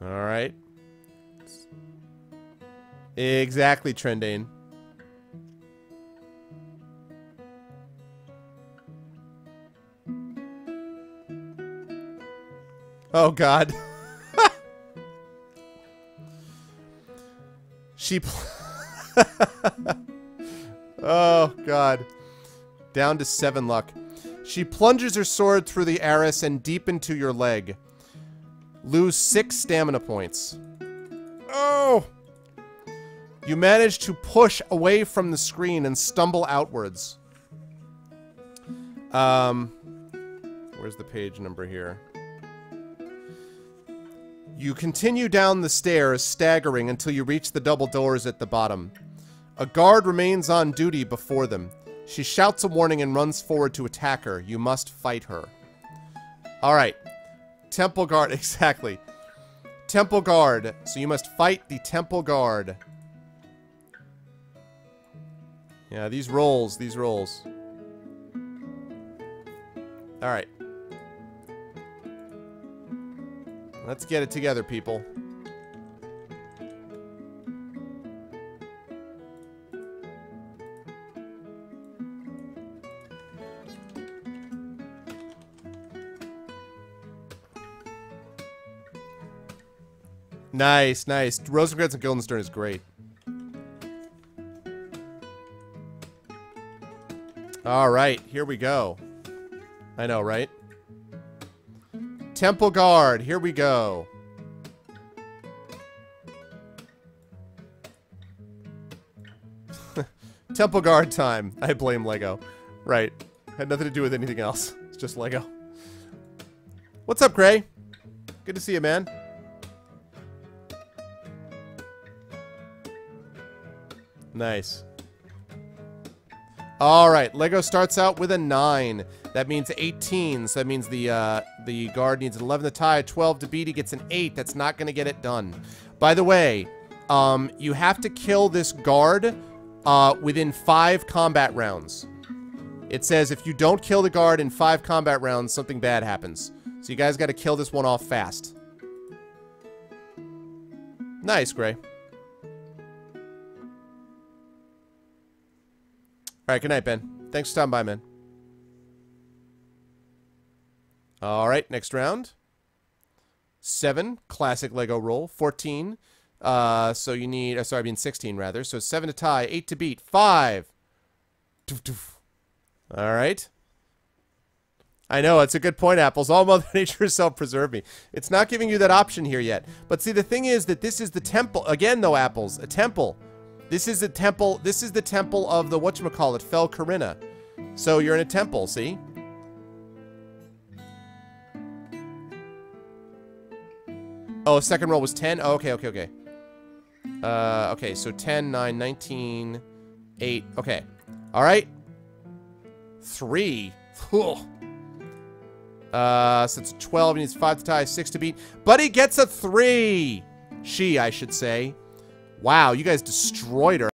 All right. Exactly, Trendane. Oh, God. Oh, God. Down to 7 luck. She plunges her sword through the Arras and deep into your leg. Lose 6 stamina points. Oh! You manage to push away from the screen and stumble outwards. Where's the page number here? You continue down the stairs, staggering until you reach the double doors at the bottom. A guard remains on duty before them. She shouts a warning and runs forward to attack her. You must fight her. Alright. Temple Guard, exactly. Temple Guard. So you must fight the Temple Guard. Yeah, these rolls. Alright. Let's get it together, people. Nice, nice. Rosencrantz and Guildenstern is great. Alright, here we go. I know, right? Temple Guard, here we go. Temple Guard time. I blame Lego. Right. Had nothing to do with anything else. It's just Lego. What's up, Gray? Good to see you, man. Nice. Alright, Lego starts out with a 9. That means 18, so that means the guard needs an 11 to tie, 12 to beat. He gets an 8. That's not going to get it done. By the way, you have to kill this guard within 5 combat rounds. It says if you don't kill the guard in 5 combat rounds, something bad happens. So you guys got to kill this one off fast. Nice, Gray. Alright, good night, Ben. Thanks for stopping by, man. Alright, next round. 7, classic Lego roll. 14. So you need, sorry, I mean 16 rather. So 7 to tie, 8 to beat, 5. Alright. I know, it's a good point, Apples. All Mother Nature self-preserve me. It's not giving you that option here yet. But see, the thing is that this is the temple. Again, though, Apples, a temple. This is the temple. This is the temple of the whatchamacallit, Fel Corinna. So you're in a temple, see? Oh, second roll was 10? Oh, okay, okay, okay. Okay, so 10, 9, 19, 8. Okay. All right. 3. So it's 12. He needs 5 to tie, 6 to beat. But he gets a 3. She, I should say. Wow, you guys destroyed her.